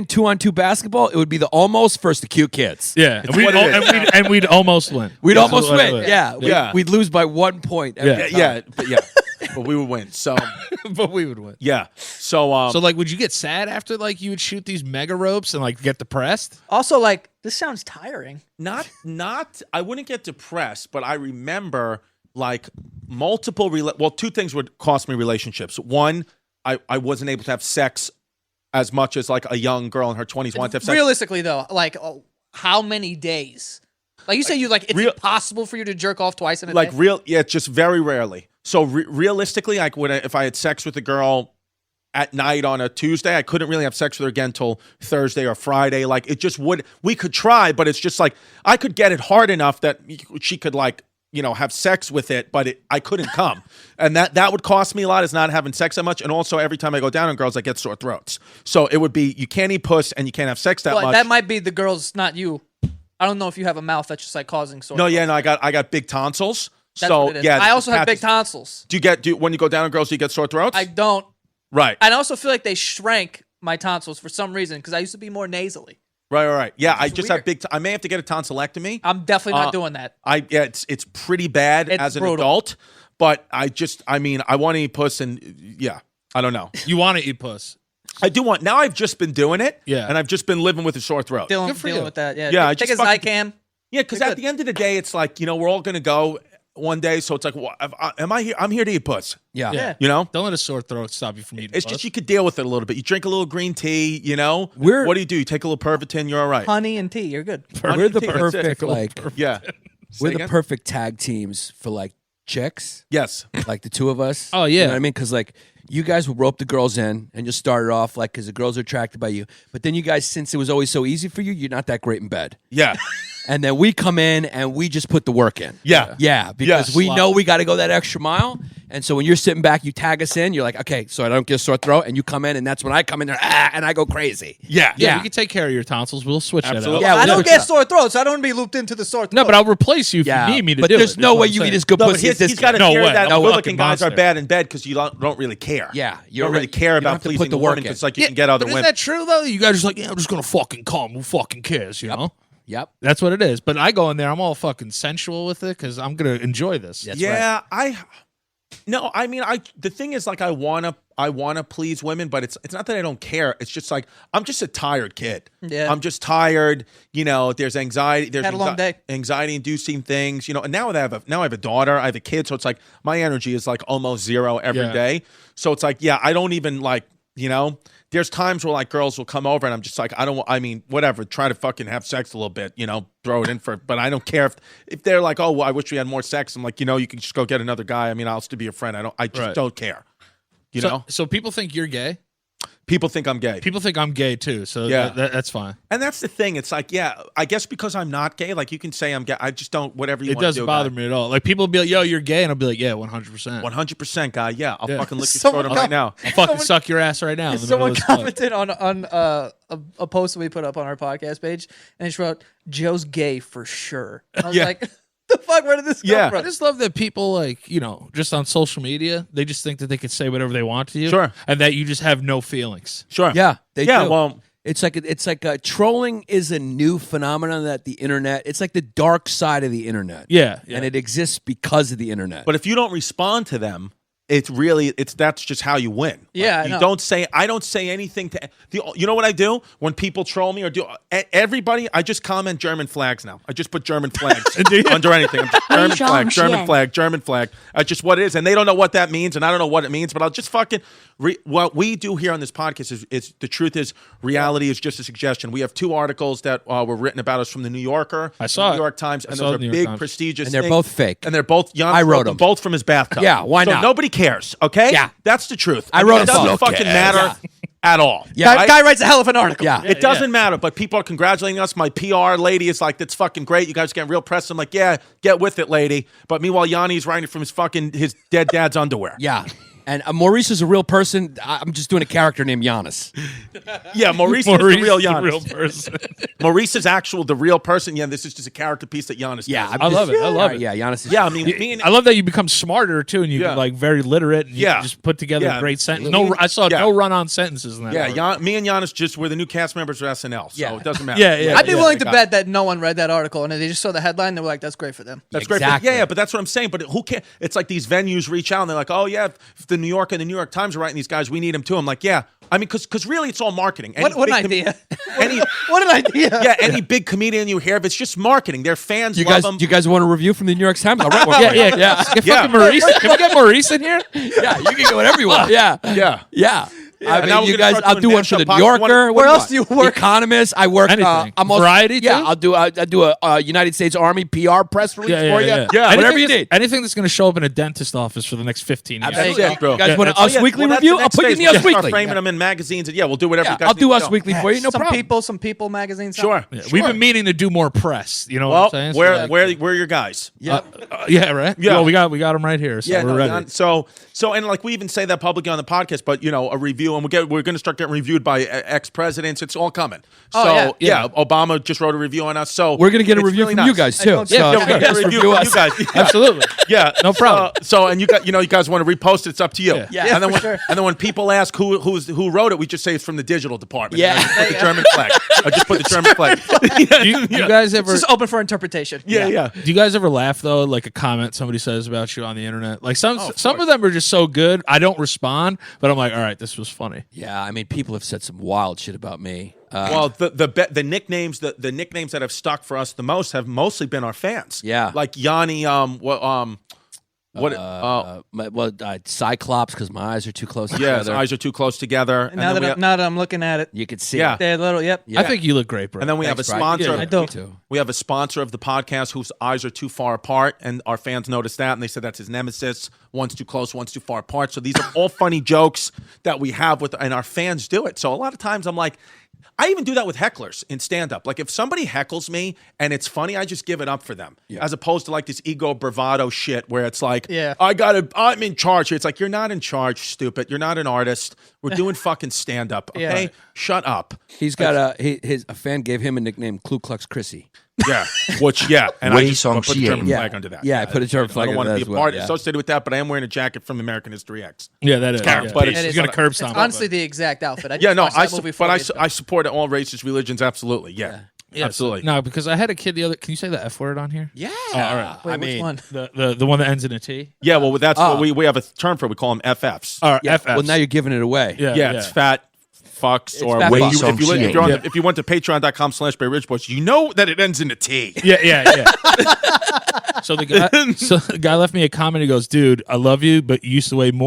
2-on-2 basketball, it would be the almost versus the cute kids. Yeah, and what it is. we'd almost win. We'd That's almost what it win. was. Yeah, Yeah. We'd lose by 1 point. Every yeah, time. but we would win. So but we would win. yeah, so So like, would you get sad after like you would shoot these mega ropes and like get depressed? Also, like, this sounds tiring. not I wouldn't get depressed, but I remember like multiple two things would cost me relationships. One, I wasn't able to have sex as much as like a young girl in her 20s wanted to have sex. Realistically, though, like, how many days? Like you say, it's real- impossible for you to jerk off twice in a Like day. just very rarely. So realistically, like if I had sex with a girl at night on a Tuesday, I couldn't really have sex with her again till Thursday or Friday. Like it just we could try, but it's just like I could get it hard enough that she could like, have sex with it, but I couldn't come. And that would cost me a lot, is not having sex that much. And also every time I go down on girls, I get sore throats. So it would be, you can't eat puss and you can't have sex that Well, much. that might be the girls, not you. I don't know if you have a mouth that's just like causing sore. No, I got big tonsils. That's so what it is. yeah. I also have big tonsils. tonsils. Do when you go down on girls, do you get sore throats? I don't. Right. And I also feel like they shrank my tonsils for some reason because I used to be more nasally. Right. Yeah, I just have weird. I may have to get a tonsillectomy. I'm definitely not doing that. It's pretty bad It's as an brutal. adult, But I mean, I want to eat puss, and yeah, I don't know. You want to eat puss? I do want. Now I've just been doing it, Yeah. and I've just been living with a sore throat. Dealing for you. with that. Yeah. Yeah, I Take just a fucking- Zycam. Yeah, because You're at the end of the day, it's like, we're all gonna go one day, so it's like, am I here? I'm here to eat puss. Yeah. Yeah. You know. Don't let a sore throat stop you from eating It's puss. just you could deal with it a little bit. You drink a little green tea, We're- what do? You take a little Pervitin, you're all right. Honey and tea. You're good. We're the That's it. perfect like Yeah. we're Say the again? perfect tag teams for like chicks. Yes. Like the two of us. Oh, You yeah. know what I mean? Because like you guys will rope the girls in and just start it off like because the girls are attracted by you. But then you guys, since it was always so easy for you, you're not that great in bed. Yeah. And then we come in and we just put the work in. Yeah. Yeah, because Yes. we know we got to go that extra mile. And so when you're sitting back, you tag us in. You're like, okay, so I don't get a sore throat. And you come in, and that's when I come in there, and I go crazy. Yeah. yeah, Yeah. you can take care of your tonsils. We'll switch Absolutely. that out. Yeah, I don't we'll- get sore throats, so I don't want to be looped into the sore throat. No, but I'll replace you if Yeah, you need me to but do it. there's no is what way I'm you saying. eat as good No, but pussy as he's this got to No hear way. that No good-looking fucking guys are monster. bad in bed because you don't really care. Yeah, You don't really care you don't about have to pleasing put the the work woman in. because like you can get other but women. Is that true though? You guys are just like, yeah, I'm just gonna fucking come. Who fucking cares? You know. Yep. That's what it is. But I go in there, I'm all fucking sensual with it because I'm gonna enjoy this. That's Yeah, No, I mean, the thing is, like, I wanna please women, but it's not that I don't care. It's just like I'm just a tired kid. Yeah. I'm just tired. There's anxiety. There's Had a long day. anxiety-inducing things. And now I have a daughter. I have a kid, so it's like my energy is like almost zero every day. So it's like, yeah, I don't even like. There's times where like girls will come over and I'm just like, whatever, try to fucking have sex a little bit, throw it in but I don't care if they're like, oh, well, I wish we had more sex. I'm like, you can just go get another guy. I'll still be your friend. I just don't care. So people think you're gay. People think I'm gay. People think I'm gay too. So Yeah. that's fine. And that's the thing. It's like, yeah, I guess because I'm not gay, like you can say I'm gay. I just don't, whatever you It want to do. doesn't bother me at all. Like people will be like, yo, you're gay. And I'll be like, yeah, 100%. 100% guy. Yeah. I'll Yeah. fucking lick your Someone scrotum right come- now. I'll fucking suck your ass right now. In the middle Someone of this fight. commented on a post that we put up on our podcast page, and she wrote, "Joe's gay for sure." I was Yeah. like, "The fuck? Where did this Yeah. come I from?" just love that people just on social media, they just think that they can say whatever they want to you. Sure. And that you just have no feelings. Sure. Yeah, they Yeah. do. Well, It's like trolling is a new phenomenon that the internet. It's like the dark side of the internet. Yeah. And it exists because of the internet. but if you don't respond to them, that's just how you win. Yeah, Like, I know. I don't say anything to you know what I do when people troll me or everybody, I just comment German flags now. I just put German flags under anything. I'm just German flag, German flag, German flag. That's just what it is. And they don't know what that means and I don't know what it means, but I'll just fucking what we do here on this podcast is the truth is reality is just a suggestion. We have 2 articles that were written about us from the New Yorker, I saw the New it. York Times, and saw those are the New York big Times. prestigious And they're things. both fake. And they're both I wrote them. both from his bathtub. Yeah, why so not? nobody cares, okay? Yeah. That's the truth. I wrote it them doesn't both. fucking matter at all. Yeah. right? Guy writes a hell of an article. yeah. It doesn't matter, but people are congratulating us. My PR lady is like, that's fucking great. You guys getting real press. I'm like, yeah, get with it, lady. But meanwhile, Yanni's writing from his dead dad's underwear. Yeah. And Maurice is a real person. I'm just doing a character named Giannis. Yeah, Maurice is the real the Giannis. real person. Maurice is the real person. Yeah, this is just a character piece that Giannis Yeah. does. I love it. I love it. Yeah, Giannis is. Yeah, I mean, me and I love that you become smarter too, and you Yeah. get like very literate. And you Yeah. can just put together Yeah. a great sentence. Me- I saw yeah. no run-on sentences in that. yeah, article. me and Giannis we're the new cast members of SNL, so Yeah. it doesn't matter. Yeah, yeah. I'd be Yeah. willing to bet that no one read that article and they just saw the headline. They were like, "That's great for them." That's great. Exactly. Yeah, but that's what I'm saying. But who cares? It's like these venues reach out and they're like, oh, yeah, if the New Yorker and the New York Times are writing these guys, we need them too. I'm like, yeah. I mean, because really it's all marketing. Any What an big idea! Any, What an idea! yeah, any big comedian you hear, if it's just marketing. Their fans You love guys, them. do you guys want a review from the New York Times? I'll write one. Yeah. Get Yeah. fucking Maurice. Can we get Maurice in here? Yeah, you can get whatever you want. Yeah. Yeah. Yeah. I And now mean, we're you gonna guys, start I'll doing do one for the mashup New podcasts. Yorker. Where else do you work? Economist. I work. Anything. I'm also, Variety, Yeah, too? I'll do a United States Army PR press release for you. Yeah. Whatever Anything you that's- need. Anything that's going to show up in a dentist office for the next 15 years. Absolutely. That's it, bro. You guys Yeah. want an Oh, Us yeah, Weekly well, that's review? the I'll next put you in phase. the We'll Us start Weekly. framing them in magazines. And yeah, we'll do whatever you guys I'll need do to Us know. Weekly for you. No problem. Some people magazines. Sure. Yeah, we've been meaning to do more press. You know Well, what I'm saying? where are your guys? Yeah. Yeah, right. Yeah. Well, we got them right here. So Yeah, we're ready. so and like we even say that publicly on the podcast, but a review review, and we're going to start getting reviewed by ex-presidents. It's all coming. Oh, So yeah. Obama just wrote a review on us. So We're gonna get a it's review really from you nice. guys too. hope so. Yeah, we're gonna get a review from you guys. Absolutely. Yeah, No problem. So and you guys want to repost it? It's up to you. Yeah, and then for sure. and then when people ask who wrote it, we just say it's from the digital department. Yeah. And I just put the German flag. I just put the German flag. You guys ever? It's just open for interpretation. Yeah. Do you guys ever laugh though, like a comment somebody says about you on the internet? Like some of them are just so good, I don't respond, but I'm like, all right, this was funny. Yeah, I mean, people have said some wild shit about me. Well, the nicknames the nicknames that have stuck for us the most have mostly been our fans. Yeah. like Yanni. Cyclops, because my eyes are too close Yeah, his together. eyes are too close together. And now that I'm looking at it, You could see Yeah. it. they're little. Yep. Yeah. I think you look great, bro. And then we Thanks, have a Brian. sponsor. Yeah, I do. me too. We have a sponsor of the podcast whose eyes are too far apart, and our fans noticed that, and they said that's his nemesis. One's too close, one's too far apart. So these are all funny jokes that we have and our fans do it. So a lot of times I'm like, I even do that with hecklers in stand-up. Like if somebody heckles me and it's funny, I just give it up for them, as opposed to like this ego bravado shit where it's like, Yeah. I'm in charge here. It's like, you're not in charge, stupid. You're not an artist. We're doing fucking stand-up. Okay, Yeah. shut up. He's got a fan gave him a nickname, Ku Klux Chrissy. Yeah, and I Way just song put the she German ain't. flag under that. Yeah, I put a German flag I don't want under to that be as a part well, yeah. associated with that, but I am wearing a jacket from American History X. yeah, that is. character, Yeah. but He's it's- gonna curb It's stomp. honestly the exact outfit. I just Yeah, no, watched that movie 4 days ago. I support all races, religions, absolutely. Yeah, absolutely. No, because I had a kid the other. Can you say the F word on here? Yeah. all right. Wait, I which mean, one? The one that ends in a T. Yeah, well, that's what we have a term for. We call them FFs. All right, yeah. FFs. Well, now you're giving it away. yeah, It's fat fucks, or fat if fucks. you, if, you, Way if, you're on Yeah. the, if you went to patreon.com/BayRidgeBoys, you know that it ends in a T. Yeah. So the guy left me a comment. He goes, "Dude, I love you, but you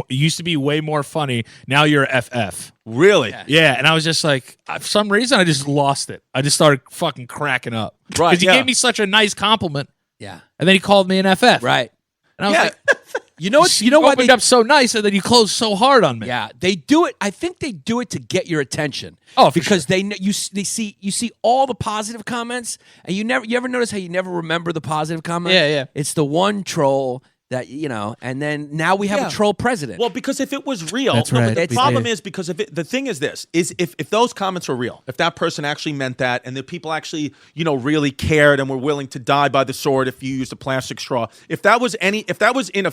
used to be way more funny. Now you're a FF." Really? Yeah, and I was just like, for some reason, I just lost it. I just started fucking cracking up. Right, Because he yeah. gave me such a nice compliment, Yeah. and then he called me an FF. Right. And I was Yeah. like, You know what? You know why opened they up so nice, and then you closed so hard on me. Yeah, they do it. I think they do it to get your attention. Oh, for because they see all the positive comments, and you ever notice how you never remember the positive comments? Yeah. It's the one troll that and then now we have Yeah. a troll president. Well, because if it was real, That's no, right. but the We problem did. is because the thing is this is if those comments were real, if that person actually meant that, and the people actually really cared and were willing to die by the sword if you used a plastic straw, if that was in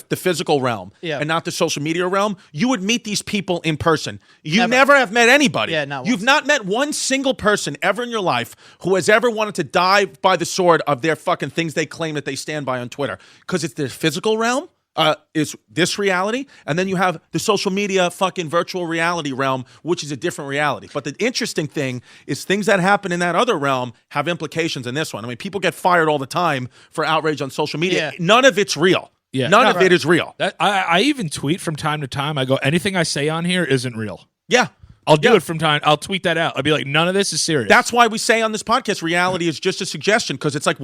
the physical realm and not the social media realm, you would meet these people in person. You never have met anybody. Yeah, not You've once. not met one single person ever in your life who has ever wanted to die by the sword of their fucking things they claim that they stand by on Twitter, because it's the physical realm. Is this reality, and then you have the social media fucking virtual reality realm, which is a different reality. But the interesting thing is things that happen in that other realm have implications in this one. I mean, people get fired all the time for outrage on social media. Yeah. None of it's real. Yeah. None No, of it is real. I even tweet from time to time. I go, anything I say on here isn't real. Yeah. I'll do Yeah. it from time. I'll tweet that out. I'll be like, none of this is serious. That's why we say on this podcast, reality is just a suggestion, because it's like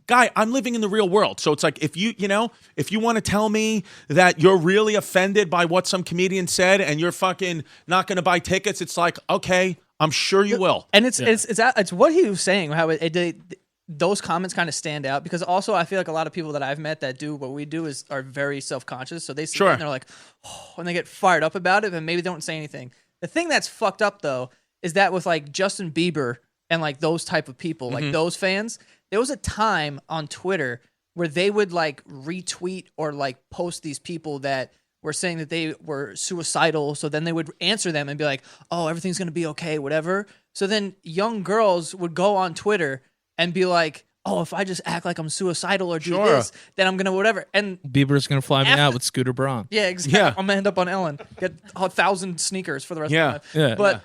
guy, I'm living in the real world. So it's like if you want to tell me that you're really offended by what some comedian said and you're fucking not going to buy tickets, it's like, okay, I'm sure you will. And it's what he was saying, how those comments kind of stand out, because also I feel like a lot of people that I've met that do what we do are very self-conscious. So they see it and they're like, oh, and they get fired up about it, and maybe they don't say anything. The thing that's fucked up though is that with like Justin Bieber and like those type of people, like those fans, there was a time on Twitter where they would like retweet or like post these people that were saying that they were suicidal. So then they would answer them and be like, oh, everything's going to be okay, whatever. So then young girls would go on Twitter and be like, oh, if I just act like I'm suicidal or do this, then I'm going to whatever. And Bieber's gonna fly me out with Scooter Braun. yeah, exactly. Yeah. I'm going to end up on Ellen, get 1,000 sneakers for the rest of my life. Yeah. But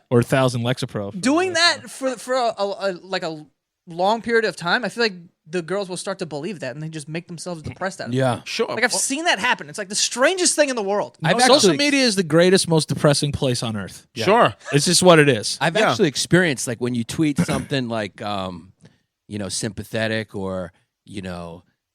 Or 1,000 Lexapro. doing that for a long period of time, I feel like the girls will start to believe that and they just make themselves depressed out of it. yeah. Sure. Like I've seen that happen. It's like the strangest thing in the world. Social media is the greatest, most depressing place on earth. Sure. It's just what it is. I've actually experienced, like when you tweet something like sympathetic or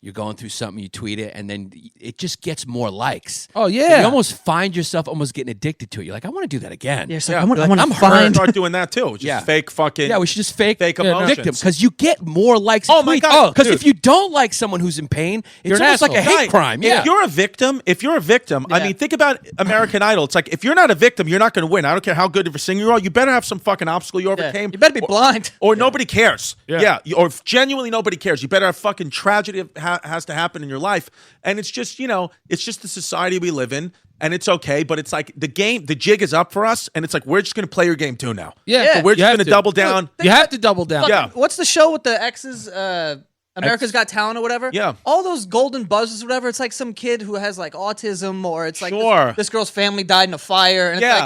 you're going through something, you tweet it, and then it just gets more likes. Oh, So yeah. you almost find yourself almost getting addicted to it. You're like, I want to do that again. Yeah, so I want to I'm find. Start doing that too. Just Yeah. fake fucking. Yeah, we should just fake emotions. victim because you get more likes. Oh, my God, Because dude. if you don't like someone who's in pain, it's You're an almost like a asshole. hate crime. Yeah, If you're a victim, I Yeah. mean, think about American Idol. It's like if you're not a victim, you're not going to win. I don't care how good of a singer you are. You better have some fucking obstacle you Yeah. overcame. You better be blind. Or nobody cares. Yeah. Or if genuinely nobody cares. You better have fucking tragedy has to happen in your life. And it's just, it's just the society we live in. And it's okay. But it's like the jig is up for us. And it's like, we're just going to play your game too now. Yeah. So we're You just have going to to. double down. You have to double down. Yeah. What's the show with the exes? America's Got Talent or whatever. Yeah. All those golden buzzes or whatever. It's like some kid who has like autism, or it's like Sure. this girl's family died in a fire, and Yeah.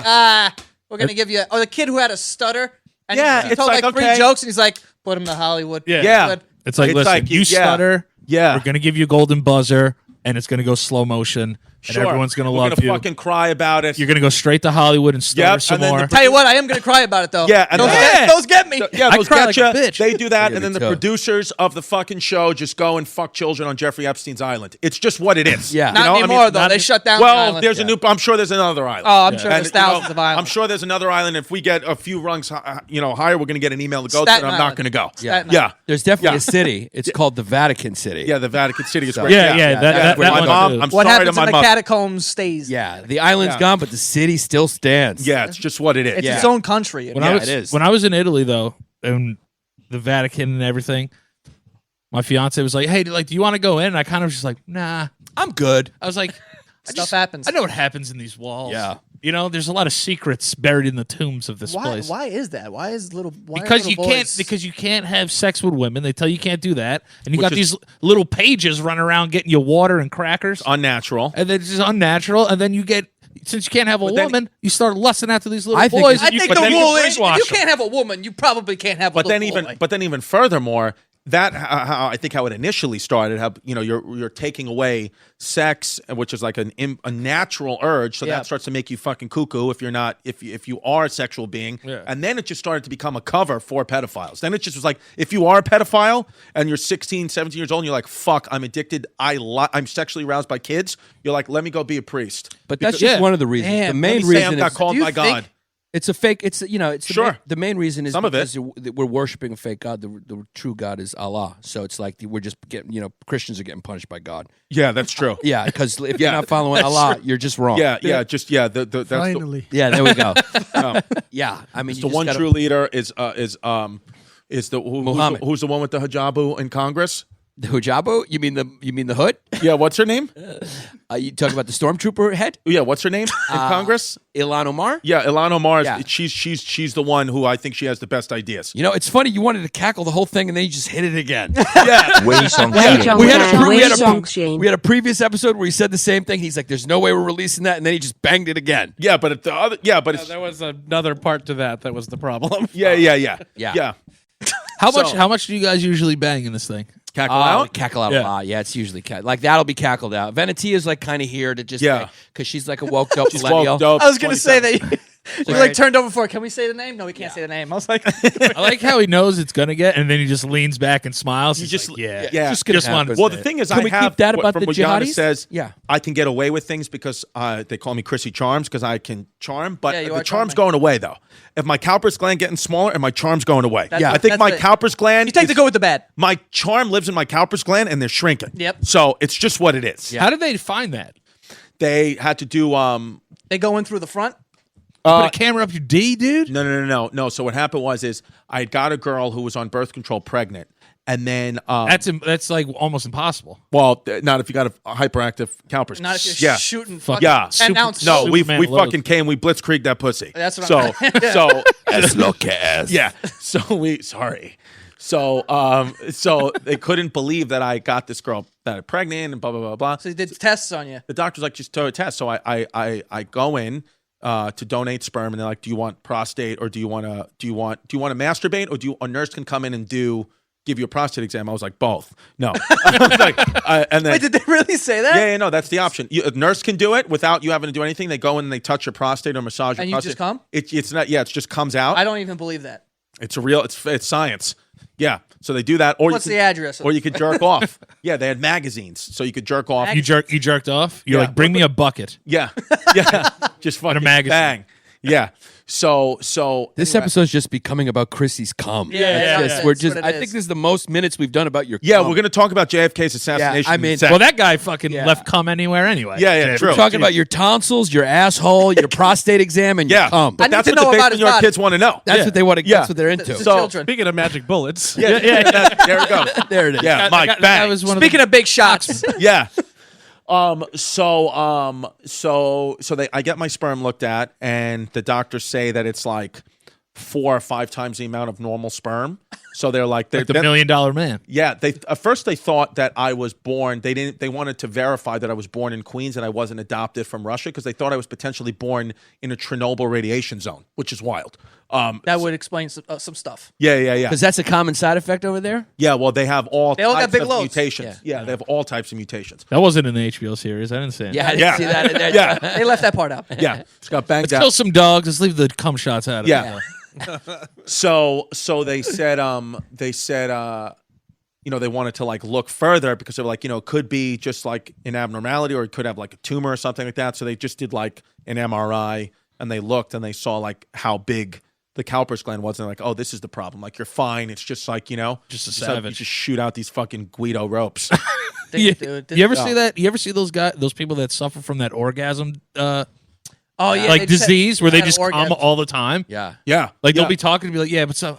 it's like we're gonna give you. Or the kid who had a stutter. And Yeah, he it's told like, like okay. 3 jokes, and he's like, put him to Hollywood. Yeah. Yeah. Good. It's like, It's listen, like, you yeah. stutter. Yeah. We're going to give you a golden buzzer, and it's going to go slow motion, and Sure. everyone's going to We're love gonna you. fucking cry about it. You're going to go straight to Hollywood and stutter Yep, some and then more. the- Tell you what, I am gonna cry about it though. Yeah, and those, then- those get me. Yeah, I those cry like getcha. a bitch. They do that, Yeah, and then me the too. producers of the fucking show just go and fuck children on Jeffrey Epstein's island. It's just what it is. Yeah. You Not know? I mean, anymore though. not- They shut down. the Well, island. there's a new. I'm sure there's another island. Oh, I'm sure And, there's thousands of islands. I'm sure there's another island. If we get a few rungs, higher, we're going to get an email to go to, Staten and I'm not Island. going to go. Staten Yeah, Island. There's definitely Yeah. a city. It's called the Vatican City. yeah. The Vatican City is So- great. Yeah, that With my one mom. too. I'm What sorry to happens my in the mother. catacombs stays. Yeah, the island's Yeah. gone, but the city still stands. Yeah, it's just what it is. It's Yeah. its own country. When Yeah, I was it is. when I was in Italy though, and the Vatican and everything, my fiance was like, "Hey, do you want to go in?" And I kind of was just like, "Nah." I'm good. I was like, Stuff happens. I know what happens in these walls. Yeah. There's a lot of secrets buried in the tombs of this Why? place. Why is that? Why is little? Why are Because little boys- you can't have sex with women. They tell you can't do that, and you Which got is- these little pages running around getting you water and crackers, Unnatural. and then it's just unnatural. And then you get, since you can't have a But then- woman, you start lusting after these little I think boys. it's- I and you think can the then rule is, if brainwash you them. can't have a woman, you probably can't have a But little then boy. even furthermore, that how I think how it initially started, how you're taking away sex, which is like a natural urge, so Yeah. that starts to make you fucking cuckoo if you're not if you are a sexual being, Yeah. and then it just started to become a cover for pedophiles. Then it just was like, if you are a pedophile and you're 16, 17 years old, and you're like, fuck, I'm addicted, I'm sexually aroused by kids. You're like, let me go be a priest. But that's Because- just yeah. one of the reasons. Damn, the let main Let me say reason I got is called Do you by think- God. it's a fake. It's it's Sure. the main reason is Some of because we're worshiping a fake God. The true God is Allah. So it's like we're just getting Christians are getting punished by God. Yeah, that's true. Yeah, because if Yeah, you're not following that's Allah, true. you're just wrong. Yeah. That's the, Finally. Yeah, there we go. Yeah, I mean, the one true leader is the Muhammad. who's the one with the hijabu in Congress? The hijabu? You mean the hood? Yeah, what's her name? You talking about the stormtrooper head, Yeah, what's her name in Congress? Ilhan Omar? Yeah, Ilhan Omar. Yeah. She's the one who I think she has the best ideas. It's funny. You wanted to cackle the whole thing, and then you just hit it again. Yeah, Wei Song We had, Xian. we, had a, we, had Shane. we had a previous episode where he said the same thing. He's like, "There's no way we're releasing that," and then he just banged it again. yeah, but at the other, but it's There was another part to that was the problem. yeah. Yeah. How much do you guys usually bang in this thing? Cackle Oh, out. cackle out Yeah. a lot. Yeah, it's usually like that'll be cackled out. Venetia's like kind of here to just Yeah. because she's like a woke up She's millennial. woke up, I was gonna say 27. that you like turned over for. Can we say the name? No, we can't say the name. I was like, I like how he knows it's gonna get, and then he just leans back and smiles. You He's just like, yeah, yeah. Just gonna Just wanted happen. to Well, say the it. thing is, Can I we have keep that about from the what Giannis jihadis? says. Yeah. I can get away with things because they call me Chrissy Charms because I can charm. But Yeah, you the are charm's charming. going away though. If my Cowper's gland getting smaller and my charm's going away. That's- I think that's my the- Cowper's gland. you take the is- good with the bad. My charm lives in my Cowper's gland and they're shrinking. Yep. So it's just what it is. How did they find that? They had to do They go in through the front. Put a camera up your D, dude. No. So what happened was I got a girl who was on birth control pregnant, and then That's like almost impossible. not if you got a hyperactive Cowper's. Not if you're yeah. shooting fucking Yeah. 10 ounces. No, we Superman loads. fucking came. We blitzkrieged that pussy. That's what so I'm so As look as. yeah. So they couldn't believe that I got this girl that I'm pregnant and blah blah blah blah. So they did tests on you. The doctor's like, just do a test. So I go in to donate sperm, and they're like, do you want prostate or do you want to masturbate, or a nurse can come in and give you a prostate exam? I was like, both. No. I was like, and then Wait, did they really say that? yeah, no, that's the option. A nurse can do it without you having to do anything. They go in and they touch your prostate or massage your And you prostate. just come? It's not. Yeah, it just comes out. I don't even believe that. It's a real. It's science. Yeah, so they do that. Or What's you could, the address? Or you could jerk off. Yeah, they had magazines, so you could jerk off. You jerked off. You're Yeah. like, bring me a bucket. Yeah, yeah, just fucking magazine. bang. Yeah. So This episode's just becoming about Chrissy's cum. Yeah, It's just- we're that's just. what it I is. think this is the most minutes we've done about your. yeah, cum. we're gonna talk about JFK's assassination. I in a mean, sec. Well, that guy fucking Yeah. left cum anywhere anyway. Yeah, true. We're talking about your tonsils, your asshole, your prostate exam, and your yeah, cum. but I need that's to what the know about basement his yard body. kids want to know. That's what they want to. Yeah. That's what they're into. The So- children. Speaking of magic bullets, Yeah, there we go. There it is. Yeah, Mike, that bang. was one Speaking of big shots, Yeah. So I get my sperm looked at, and the doctors say that it's like 4 or 5 times the amount of normal sperm. So they're like, Like the $1 million man. yeah. They at first they thought that I was born. They wanted to verify that I was born in Queens and I wasn't adopted from Russia because they thought I was potentially born in a Chernobyl radiation zone, which is wild. that would explain some stuff. Yeah. Because that's a common side effect over there. Yeah, well, they have all They all got types big of loads. mutations. Yeah, they have all types of mutations. That wasn't in the HBO series. I didn't say it. Yeah, I didn't Yeah. see that in there. Yeah, They left that part out. yeah. It's got banged Let's kill out. some dogs. Let's leave the cum shots out of it. Yeah. So they said they wanted to like look further because they're like, it could be just like an abnormality or it could have like a tumor or something like that. So they just did like an MRI and they looked and they saw like how big the Cowper's gland was and they're like, oh, this is the problem. Like you're fine. It's just like, Just a like, you savage. just shoot out these fucking Guido ropes. You, Dude, you ever see that? You ever see those people that suffer from that orgasm, Oh yeah, like they just disease, where they had just an come orgasm. all the time? Yeah. Yeah. Like yeah. they'll be talking and be like, "Yeah, but so,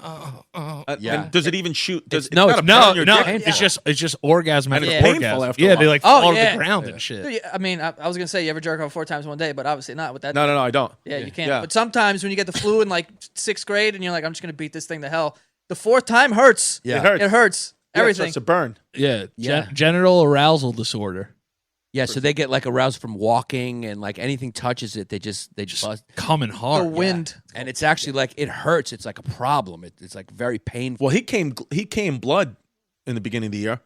Yeah. And does it even shoot? Does no, it's it's not a no, burn your no, dick? it's just orgasm And after it's painful orgasm. after a Yeah, while. they like Oh, fall to yeah. the ground and shit. Dude, I mean, I was gonna say you ever jerk off 4 times in one day, but obviously not with that. No, I don't. Yeah, you can't. Yeah. But sometimes when you get the flu in like 6th grade and you're like, I'm just gonna beat this thing to hell. The 4th time hurts. Yeah. It hurts. It hurts. Yeah, it Everything. starts to burn. Yeah, Yeah. genital arousal disorder. Yeah, so they get like aroused from walking and like anything touches it, they just bust. Coming the hard. wind. And it's actually like it hurts. It's like a problem. It's like very painful. Well, he came blood in the beginning of the year.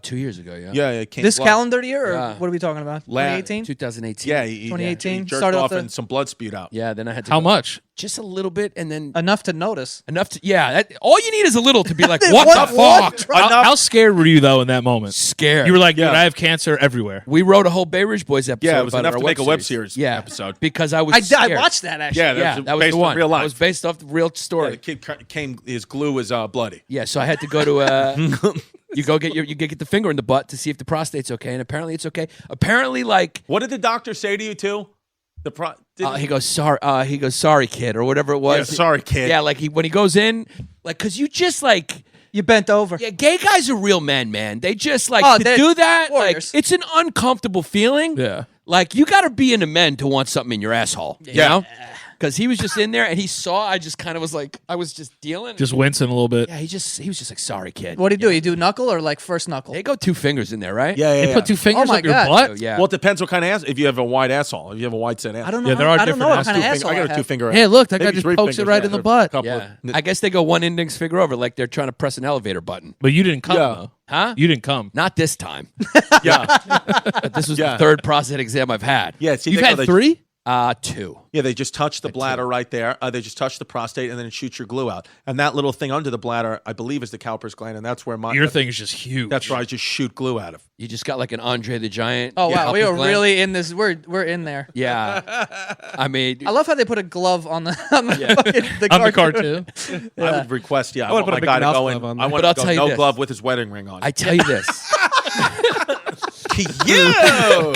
2 years ago, yeah. Yeah, it came This blood. calendar year, or Yeah. what are we talking about? La- 2018. 2018. Yeah, 2018, he jerked started off off the- and some blood spewed out. Yeah. Then I had to How go much? just a little bit, and then Enough to notice. enough to. Yeah, all you need is a little to be like, what the What? fuck? How scared were you though in that moment? Scared. You were like, Yeah. dude, I have cancer everywhere. We wrote a whole Bay Ridge Boys episode. Yeah, it was about enough our to make a web series Yeah, episode. because I was. I scared. watched that actually. Yeah, Yeah, that was based the on one. real life. That was based off the real Yeah, story. the kid came. His glue was bloody. Yeah, so I had to go to you go get you get the finger in the butt to see if the prostate's okay, and apparently it's okay. Apparently, like What did the doctor say to you too? he goes sorry. He goes sorry, kid, or whatever it was. Yeah, sorry, kid. Yeah, like when he goes in, like because you just like. You bent over. Yeah, gay guys are real men, man. They just like Oh, to they're do that. warriors. Like it's an uncomfortable feeling. Yeah. Like you got to be into men to want something in your asshole. You Yeah. know? Because he was just in there and he saw. I just kind of was like, I was just dealing. Just wincing a little bit. yeah, he was just like, sorry, kid. What do you do? You do knuckle or like first knuckle? They go 2 fingers in there, right? Yeah, They put 2 fingers Oh my up your God. butt. Oh, yeah. Well, it depends what kind of ass. If you have a wide asshole, if you have a wide set ass. I don't know. Yeah, there are I don't know what different kind of Two asshole finger- I got a have. 2-finger. Hey, look, that guy Maybe just 3 pokes it fingers, right yeah. in the butt. Couple Yeah. of- I guess they go 1 index finger over, like they're trying to press an elevator button. But you didn't come Yeah. though. Huh? You didn't come. Not this time. yeah, But this was Yeah. the 3rd prostate exam I've had. yeah. See, You've they- had they- 3? 2. Yeah, they just touch the bladder right there. They just touch the prostate, and then it shoots your glue out. And that little thing under the bladder, I believe, is the Cowper's gland, and that's where my Your thing is just huge. That's where I just shoot glue out of. You just got like an Andre the Giant. Oh wow, we upper are gland. really in this. We're in there. Yeah. I mean, I love how they put a glove on the fucking, the on the cartoon. cartoon. I would request, I wanna want put a my big guy to mouth go in. glove on I there. want But I'll to tell go you no this. glove with his wedding ring on. I tell you this. Yo!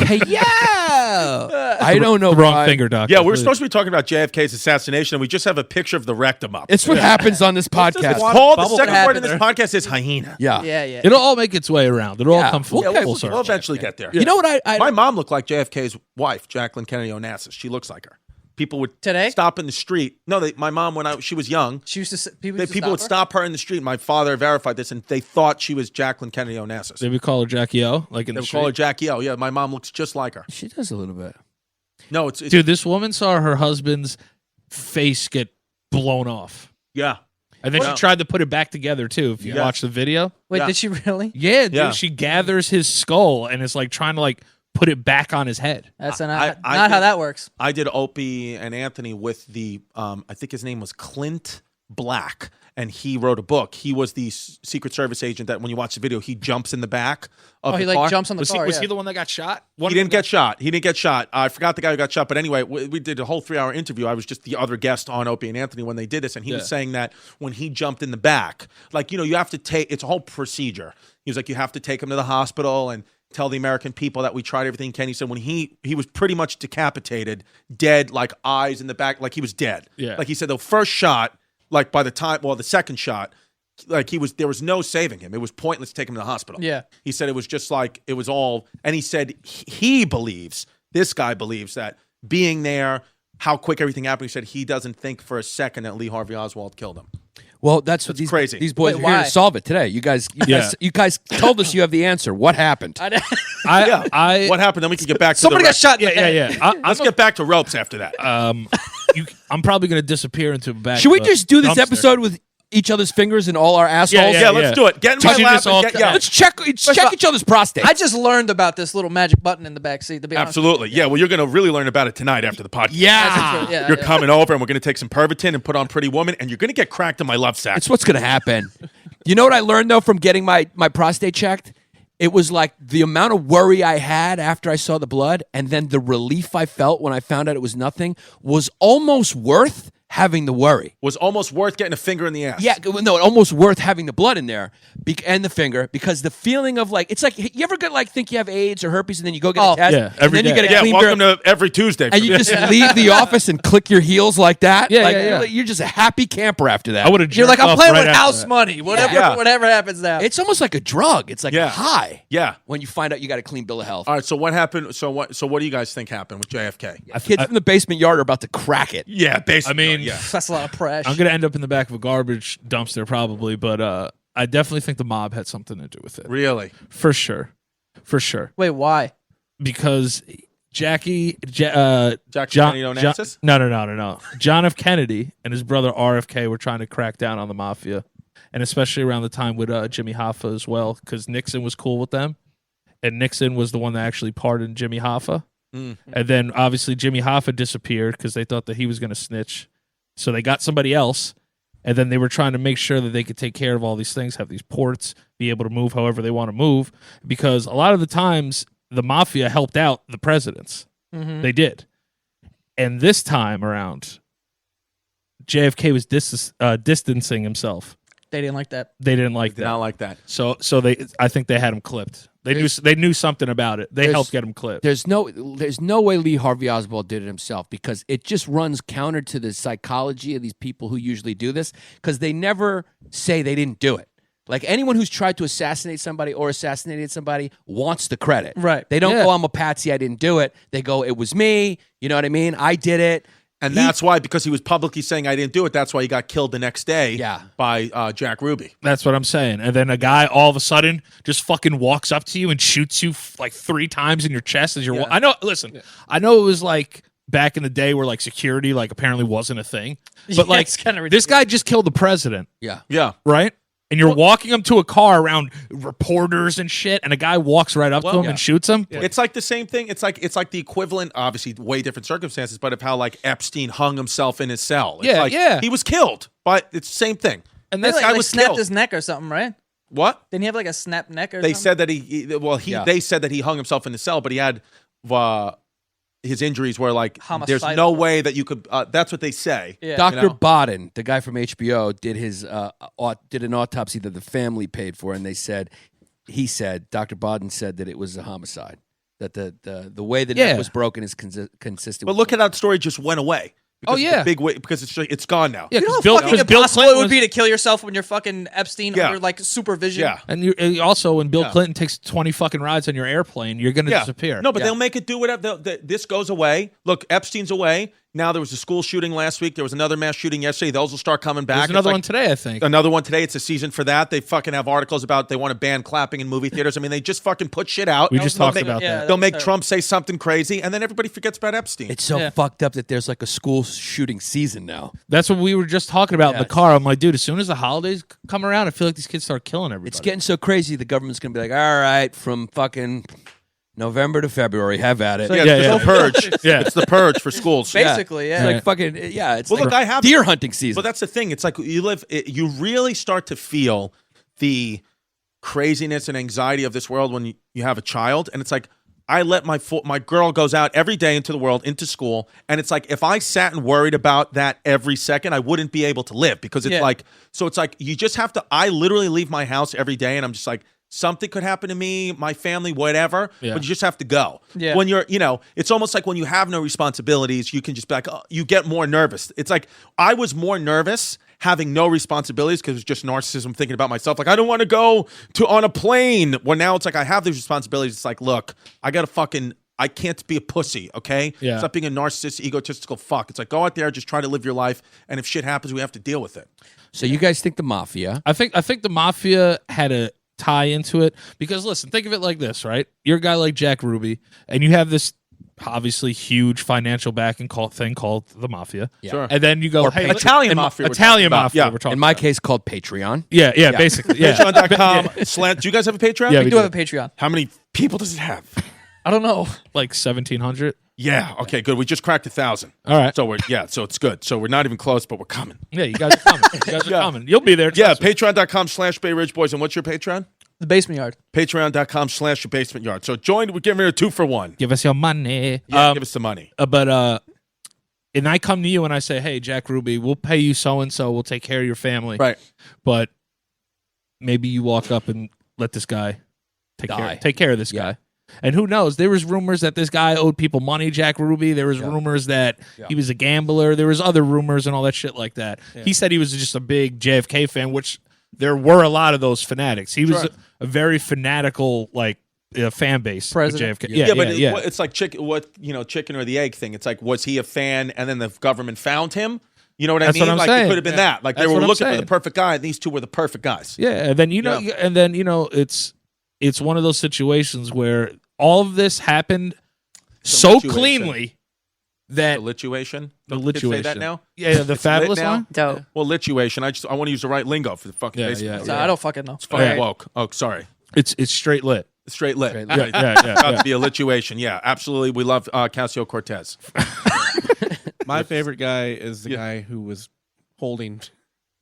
I don't know The wrong why. finger, doctor. Yeah, we're supposed to be talking about JFK's assassination, and we just have a picture of the rectum up. It's what happens on this It's podcast. called, the bubble second wrap word in in this podcast is hyena. Yeah. Yeah. It'll all make its way around. It'll Yeah. all come full, Yeah, full We'll circle. eventually get there. You know what I My mom looked like JFK's wife, Jacqueline Kennedy Onassis. She looks like her. People would Today? stop in the street. No, my mom, when she was young, She used to. People, people would stop her in the street. My father verified this, and they thought she was Jacqueline Kennedy Onassis. They would call her Jackie O, like in They the would call her street. Jackie O. Yeah, my mom looks just like her. She does a little bit. No, it's Dude, this woman saw her husband's face get blown off. yeah. And then Wow. she tried to put it back together, too, if you Yeah. watch the video. Wait, Yeah. did she really? Yeah, dude, Yeah. she gathers his skull and is like trying to like put it back on his head. That's I not how think- that works. I did Opie and Anthony with the I think his name was Clint black. And he wrote a book. He was the Secret Service agent that when you watch the video, he jumps in the back of the he car. like jumps on the car. Was he the one that got shot? He didn't get shot. He didn't get shot. I forgot the guy who got shot. But anyway, we did a whole 3-hour interview. I was just the other guest on Opie and Anthony when they did this. And he was saying that when he jumped in the back, like, you know, you have to take, it's a whole procedure. He was like, you have to take him to the hospital and tell the American people that we tried everything. He said when he was pretty much decapitated, dead, like eyes in the back, like he was dead. Yeah. Like he said, the first shot, like by the time, well, the second shot, like there was no saving him. It was pointless to take him to the hospital. Yeah. He said it was just like, it was all, and he said he believes, this guy believes that being there, how quick everything happened, he said he doesn't think for a second that Lee Harvey Oswald killed him. Well, that's what crazy. These boys Wait, are here why? to solve it today. You guys told us you have the answer. What happened? What happened? Then we can get back to Somebody the got shot. Let's get back to ropes after that. I'm probably going to disappear into a back. Should we just do this dumpster. episode with each other's fingers in all our assholes? Yeah, let's do it. Get in my Teaching lap. us all And Let's check each other's prostate. I just learned about this little magic button in the back seat. To be honest. Absolutely. Yeah, well, you're going to really learn about it tonight after the podcast. Yeah. Yeah, You're coming over, and we're going to take some Pervitin and put on Pretty Woman, and you're going to get cracked in my love sack. It's what's going to happen. You know what I learned, though, from getting my prostate checked? It was like the amount of worry I had after I saw the blood and then the relief I felt when I found out it was nothing was almost worth having the worry. Was almost worth getting a finger in the ass. Yeah, no, almost worth having the blood in there and the finger because the feeling of like, it's like, you ever get like think you have AIDS or herpes and then you go get a test yeah, every and then day. you get a clean welcome to every Tuesday. and you just leave the office and click your heels like that. Yeah, like, yeah. You're just a happy camper after that. I would have. You're like, I'm playing with house money. Yeah. Whatever happens now. It's almost like a drug. It's like a high. Yeah. When you find out you got a clean bill of health. All right, so what happened? So what do you guys think happened with JFK? Kids from the basement yard are about to crack it. Yeah, basically. I mean, yeah. That's a lot of pressure. I'm going to end up in the back of a garbage dumpster probably, but I definitely think the mob had something to do with it. Really? For sure. Wait, why? Because Jackie Kennedy Onassis? No. John F. Kennedy and his brother RFK were trying to crack down on the mafia, and especially around the time with Jimmy Hoffa as well, because Nixon was cool with them, and Nixon was the one that actually pardoned Jimmy Hoffa. And then obviously Jimmy Hoffa disappeared because they thought that he was going to snitch. So they got somebody else, and then they were trying to make sure that they could take care of all these things, have these ports, be able to move however they want to move, because a lot of the times the mafia helped out the presidents. They did. And this time around, JFK was distancing himself. They didn't like that. They didn't like Did that. not like that. So I think they had him clipped. They knew something about it. They helped get him clipped. There's no way Lee Harvey Oswald did it himself because it just runs counter to the psychology of these people who usually do this because they never say they didn't do it. Like anyone who's tried to assassinate somebody or assassinated somebody wants the credit. Right. They don't go, I'm a patsy, I didn't do it. They go, it was me. You know what I mean? I did it. And that's why, because he was publicly saying I didn't do it, that's why he got killed the next day by Jack Ruby. That's what I'm saying. And then a guy all of a sudden just fucking walks up to you and shoots you like 3 times in your chest as you're. I know. Listen, I know it was like back in the day where like security like apparently wasn't a thing, but like it's kinda this guy just killed the president. Yeah. Right. And you're walking him to a car around reporters and shit, and a guy walks right up to him and shoots him. It's like the same thing. It's like the equivalent, obviously way different circumstances, but of how like Epstein hung himself in his cell. It's he was killed, but it's the same thing. And They this like, guy was snapped killed. his neck or something, right? What? Didn't he have like a snapped neck or They something? said that they said that he hung himself in the cell, but he had his injuries were like there's Homicidal. no way that you could. That's what they say. Yeah. Dr. You know? Bodden, the guy from HBO, did an autopsy that the family paid for, and Dr. Bodden said that it was a homicide. That the way the neck was broken is consistent. But look at how that story just went away. Because yeah. the big way because it's gone now. Yeah, You know 'cause how fucking Bill impossible Clinton it would was- be to kill yourself when you're fucking Epstein Yeah. under like supervision? Yeah. And also, when Bill Clinton takes 20 fucking rides on your airplane, you're going to disappear. No, but they'll make it do whatever. This goes away. Look, Epstein's away. Now there was a school shooting last week. There was another mass shooting yesterday. Those will start coming back. There's another It's one today, I think. Another one today. It's a season for that. They fucking have articles about they want to ban clapping in movie theaters. I mean, they just fucking put shit out. We just They'll talked make- about that. They'll make That's Trump say something crazy, and then everybody forgets about Epstein. it's so fucked up that there's like a school shooting season now. That's what we were just talking about in the car. I'm like, dude, as soon as the holidays come around, I feel like these kids start killing everybody. It's getting so crazy. The government's gonna be like, all right, from fucking November to February, have at it. Yeah, it's the purge. Yeah. It's the purge for schools. Basically, yeah. It's like fucking, it's Well, like look, I have deer hunting season. But that's the thing. It's like you really start to feel the craziness and anxiety of this world when you have a child. And it's like, I let my girl goes out every day into the world, into school. And it's like, if I sat and worried about that every second, I wouldn't be able to live because it's like, so it's like, you just have to, I literally leave my house every day and I'm just like, something could happen to me, my family, whatever, but you just have to go. Yeah. When you're, it's almost like when you have no responsibilities, you can just be like, you get more nervous. It's like, I was more nervous having no responsibilities because it's just narcissism thinking about myself. Like, I don't want to go on a plane. Well, now it's like I have these responsibilities. It's like, look, I can't be a pussy, okay? Yeah. Stop being a narcissist, egotistical fuck. It's like, go out there, just try to live your life, and if shit happens, we have to deal with it. So you guys think the mafia? I think the mafia had a tie into it because listen, think of it like this, right? You're a guy like Jack Ruby, and you have this obviously huge financial backing thing called the mafia. Yeah. Sure. And then you go, hey, Italian mafia. Italian mafia. Yeah. We're talking In my about. case, called Patreon. Yeah, basically. Yeah. Patreon.com/. Do you guys have a Patreon? Yeah, we we do do. have a Patreon. How many people does it have? I don't know. Like 1,700. Yeah. Okay. Good. We just cracked 1,000. All right. So so it's good. So we're not even close, but we're coming. Yeah, you guys are coming. You guys are coming. You'll be there. Yeah. trust me. Patreon.com/Bay Ridge Boys. And what's your Patreon? The Basement Yard. Patreon.com/your basement yard. So join. We're giving it a 2-for-1. Give us your money. Yeah, give us the money. And I come to you and I say, hey, Jack Ruby, we'll pay you so and so. We'll take care of your family. Right. But maybe you walk up and let this guy take care of this guy. And who knows? There was rumors that this guy owed people money, Jack Ruby. There was rumors that he was a gambler. There was other rumors and all that shit like that. Yeah. He said he was just a big JFK fan, which there were a lot of those fanatics. He was a very fanatical, fan base President. of JFK. Yeah, but it's like chicken or the egg thing. It's like, was he a fan and then the government found him? You know what I That's mean? what I'm Like saying. it could have been that. Like That's they were what I'm looking for saying. the perfect guy, and these two were the perfect guys. Yeah, and then it's one of those situations where all of this happened so lituation. cleanly that The lituation. the Don't kids say lituation. that now. Yeah, the fabulous now? one. Dope. Well, lituation. I want to use the right lingo for the fucking Yeah, basement. yeah, So I don't fucking know. It's fucking Yeah. woke. Oh, sorry. It's straight lit. Straight lit. Straight Right. Yeah. About to be a lituation. Yeah, absolutely. We love Casio Cortez. My favorite guy is the guy who was holding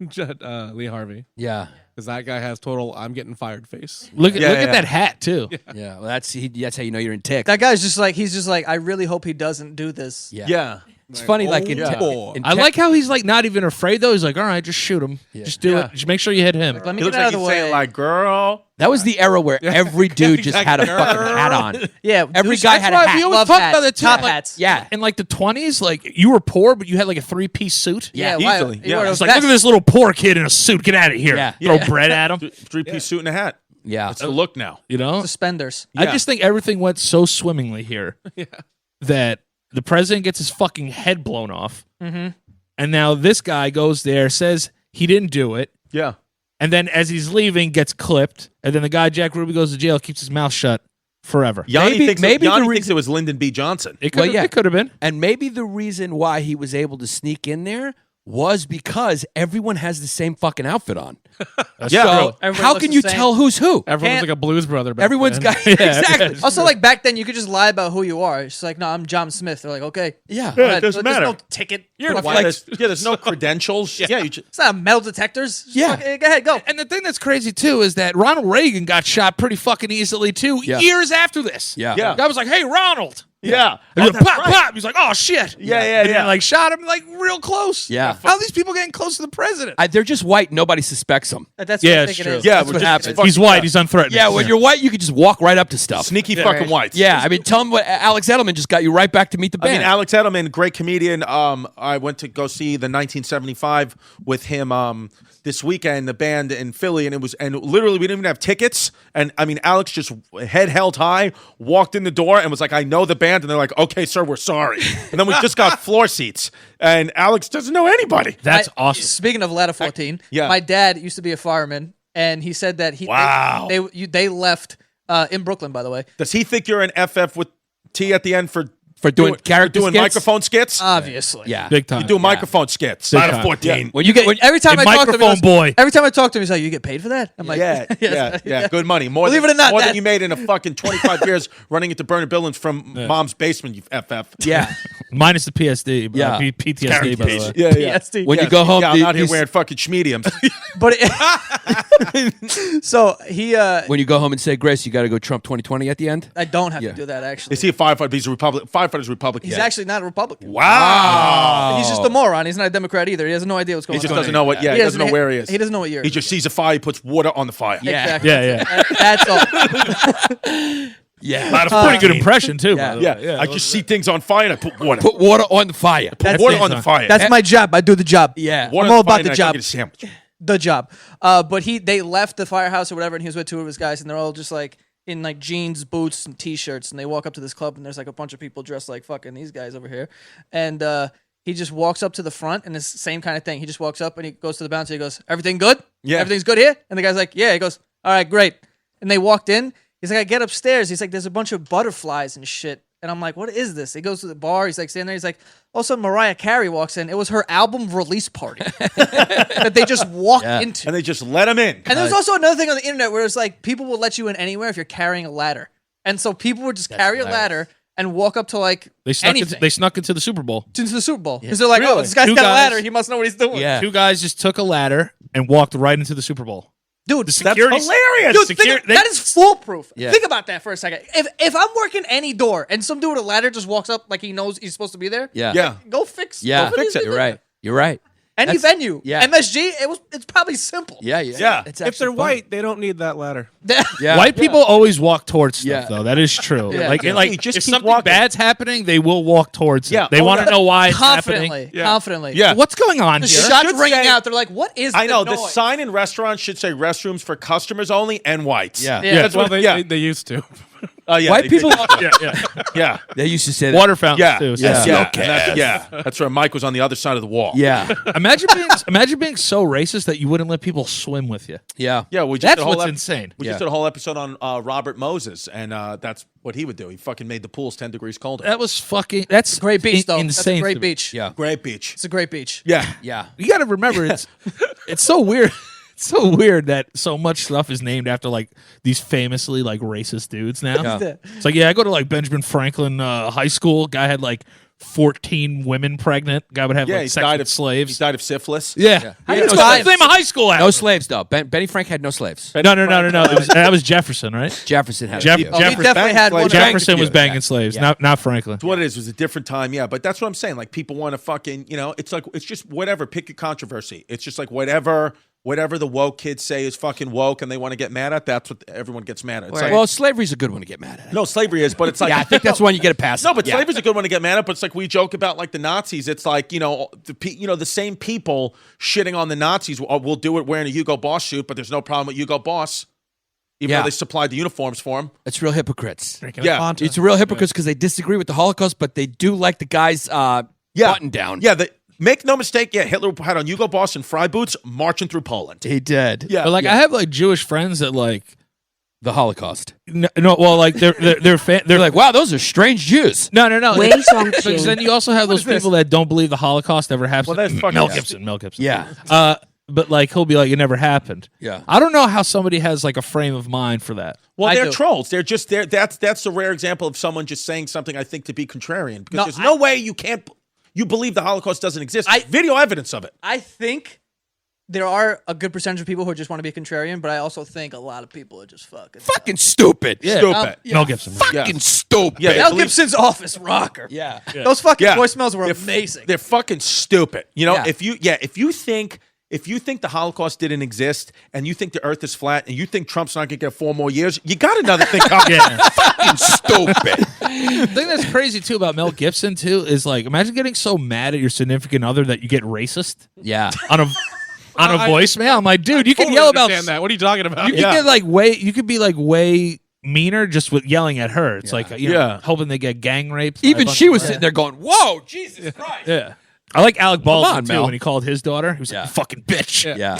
Lee Harvey. Yeah. Because that guy has total "I'm getting fired" face. Look Yeah, at yeah. that hat too. Yeah. Well, that's how you know you're in tick. That guy's just like, I really hope he doesn't do this. Yeah. Yeah. It's funny, like in, yeah. in I like how he's like not even afraid though. He's like, all right, just shoot him. Yeah. Just do Yeah. it. Just make sure you hit him. Let me He get looks out like of the he's way. saying, like, girl. that was the era where every dude just had a fucking hat on. Yeah, Every douche- guy that's had a why hat. We always Love talk hats. about that too. Top like, hats. Yeah. In like the 20s, like you were poor, but you had like a 3-piece suit. Yeah, Easily, why, yeah. wore It's those like, look at vests. this little poor kid in a suit. Get out of here. Yeah. Throw bread at him. 3-piece suit and a hat. Yeah. That's the look now. You know? Suspenders. I Yeah. just think everything went so swimmingly here that the president gets his fucking head blown off. Mm-hmm. And now this guy goes there, says he didn't do it. Yeah. And then as he's leaving, gets clipped. And then the guy, Jack Ruby, goes to jail, keeps his mouth shut forever. Yanni Maybe- thinks, maybe Yanni the thinks it was Lyndon B. Johnson. It Well, could yeah. it could have been. And maybe the reason why he was able to sneak in there was because everyone has the same fucking outfit on. Yeah. So Everyone how looks can the you same. tell who's who? Everyone's Can't- like a blues brother. Back Everyone's then. got exactly. Also, like back then, you could just lie about who you are. It's like, no, I'm John Smith. They're like, okay. Yeah. Yeah, it doesn't There's matter. no ticket. You're Fuck like- it. There's no credentials. Yeah. You just, It's not metal detectors. Just Yeah. fucking- go ahead, go. And the thing that's crazy, too, is that Ronald Reagan got shot pretty fucking easily, too, Yeah. years after this. Yeah. Yeah. The guy was like, hey, Ronald. yeah. And Oh, then pop, that's right. pop. He's like, oh, shit. Yeah, And yeah. then, like, shot him, like, real close. Yeah. How are these people getting close to the president? They're just white. Nobody suspects them. That's Yeah, what I it's think it true. is. Yeah, That's we're what just- happens. it's fucking- He's white. He's unthreatening. Yeah, when you're white, you can just walk right up to stuff. Sneaky fucking whites. Yeah, I mean, tell them what Alex Edelman just got you right back to meet the I band. mean, Alex Edelman, great comedian. I went to go see the 1975 with him this weekend, the band in Philly, and literally we didn't even have tickets. And I mean, Alex just head held high, walked in the door and was like, I know the band. And they're like, okay, sir, we're sorry. And then we just got floor seats. And Alex doesn't know anybody. That's I- awesome. Speaking of Ladder 14, Yeah. my dad used to be a fireman, and he said that Wow. they left in Brooklyn, by the way. Does he think you're an FF with T at the end for for doing character doing skits? microphone skits. Obviously. Yeah. Big time. You do microphone skits. Big Out of time. 14. When you get Every time I talk to him, he microphone goes- boy. Every time I talk to him, he's like, "You get paid for that?" I'm like, Yeah, yes, yeah. Good money. More Believe than, it or not, more than that- you made in a fucking 25 years running into burning buildings from mom's basement, you FF. yeah. Minus the PSD. Yeah. PTSD, by the way. Yeah, yeah. PSD. When you go home, Yeah, I'm out here you- wearing fucking schmediums. But so he, when you go home and say grace, you got to go Trump 2020 at the end. I don't have Yeah. to do that actually. Is he a firefighter? He's a Republican. Firefighter's Republican. He's actually not a Republican. Wow. He's just a moron. He's not a Democrat either. He has no idea what's going He just on. doesn't know what. Yeah, he doesn't know where he is. He doesn't know what year. He just sees a fire. He puts water on the fire. Yeah. Exactly. Yeah. That's all. Yeah. That's a pretty good impression, too. Yeah. By the Yeah. way. I just see things on fire and I put water. Put water on the fire. Put water on the fire. That's my job. I do the job. Yeah. Water I'm on all the fire about the and I go job. get a sandwich. The job. But they left the firehouse or whatever, and he was with two of his guys, and they're all just like in like jeans, boots, and t-shirts, and they walk up to this club, and there's like a bunch of people dressed like fucking these guys over here, and he just walks up to the front, and it's the same kind of thing. He just walks up and he goes to the bouncer. He goes, "Everything good? Yeah. Everything's good here?" And the guy's like, "Yeah." He goes, "All right, great." And they walked in. He's like, "I get upstairs." He's like, "There's a bunch of butterflies and shit." And I'm like, "What is this?" He goes to the bar. He's like standing there. He's like, all of a sudden Mariah Carey walks in. It was her album release party that they just walked into. And they just let him in. And there's also another thing on the internet where it's like people will let you in anywhere if you're carrying a ladder. And so people would just carry a ladder and walk up to like They snuck, anything. they snuck into the Super Bowl. into the Super Bowl. Because they're like, oh, Really? this guy's Two got a guys- ladder. He must know what he's doing. Yeah. Two guys just took a ladder and walked right into the Super Bowl. Dude, That's Security- hilarious. dude that is foolproof. Yeah. Think about that for a second. If I'm working any door and some dude with a ladder just walks up like he knows he's supposed to be there, Yeah. Yeah. go fix Yeah. go fix it. You're right. You're right. Any That's- venue. yeah. MSG, it's probably simple. Yeah. Yeah. Yeah. It's If actually they're funny. white, they don't need that ladder. Yeah. White people always walk towards stuff, Yeah. though. That is true. Yeah. Like, Yeah. like You just if keep something walking. bad's happening, they will walk towards Yeah. it. They Oh, want to yeah. know why it's Confidently. happening. Yeah. Confidently. Yeah. What's going on The here? shots should ringing say- out. They're like, what is I know the the noise? sign in restaurants should say restrooms for customers only and whites. Yeah. Yeah. That's Well, what. Yeah. they used to. Yeah. White people. Yeah, yeah. Yeah. They used to say that. Water fountains, Yeah. too. Yeah. Yeah. Okay. And that's where Mike was on the other side of the wall. Yeah. Imagine being so racist that you wouldn't let people swim with you. Yeah. Yeah. We just That's did a whole what's insane. We Yeah. just did a whole episode on Robert Moses, and that's what he would do. He fucking made the pools 10 degrees colder. That was fucking. That's Great beach, though. Insane. That's a to great me. beach. Yeah. Great beach. It's a great beach. Yeah. Yeah. You got to remember, it's so weird. It's so weird that so much stuff is named after like these famously like racist dudes now. Yeah. It's like, yeah, I go to like Benjamin Franklin high school. Guy had like 14 women pregnant. Guy would have Yeah. like He sex died with of slaves. He died of syphilis. Yeah. How Yeah. did What's guys- the name of high school? No slaves though. Benny Frank had no slaves. No. That was Jefferson, right? Jefferson had Jeff- a few. Oh, he Jefferson- definitely had one. Jefferson Jefferson was Yeah. banging slaves, not Franklin. It's what it is. It was a different time, yeah. But that's what I'm saying. Like people want to fucking, it's like it's just whatever. Pick a controversy. It's just like whatever the woke kids say is fucking woke, and they want to get mad at. That's what everyone gets mad at. It's like, Well, slavery's a good one to get mad at. no, slavery is, but it's like Yeah, I think that's one you get a pass. No, on. but Yeah. slavery's a good one to get mad at. But it's like we joke about like the Nazis. It's like the same people shitting on the Nazis will do it wearing a Hugo Boss suit, but there's no problem with Hugo Boss, even Yeah. though they supplied the uniforms for him. It's real hypocrites. Yeah. It's real hypocrites because they disagree with the Holocaust, but they do like the guy's button down. Yeah, make no mistake. Yeah, Hitler had on Hugo Boss and fry boots marching through Poland. He did. Yeah, But like, I have like Jewish friends that like, The Holocaust. no, well, like They're like, wow, those are strange Jews. no. Wei Song Because then you also have those people that don't believe the Holocaust ever happened. Well, that's fucking Mel nasty. Gibson. Yeah. But like he'll be like, it never happened. Yeah. I don't know how somebody has like a frame of mind for that. Well, I they're do. trolls. They're just there. That's a rare example of someone just saying something I think to be contrarian. Because No, there's no way you believe the Holocaust doesn't exist. Video evidence of it. I think there are a good percentage of people who just want to be contrarian, but I also think a lot of people are just fucking Stupid. Yeah. Stupid. Mel Gibson. Fucking stupid. Yeah, Mel believe- Gibson's office rocker. Yeah. Those fucking Yeah. voicemails were They're amazing. They're fucking stupid. Yeah. If you think the Holocaust didn't exist and you think the Earth is flat and you think Trump's not going to get 4 more years, you got another thing coming. Yeah. Fucking stupid. The thing that's crazy too about Mel Gibson too is like, imagine getting so mad at your significant other that you get racist Yeah. on a voicemail. I'm like, dude, you can Totally yell about understand that. What are you talking about? You can get like you could be like way meaner just with yelling at her. It's like Yeah. hoping they get gang raped. by a Even bunch she of- was sitting there going, whoa, Jesus Christ. Yeah. I like Alec Baldwin on, too Mel. when he called his daughter. He was Yeah. like, "Fucking bitch." Yeah.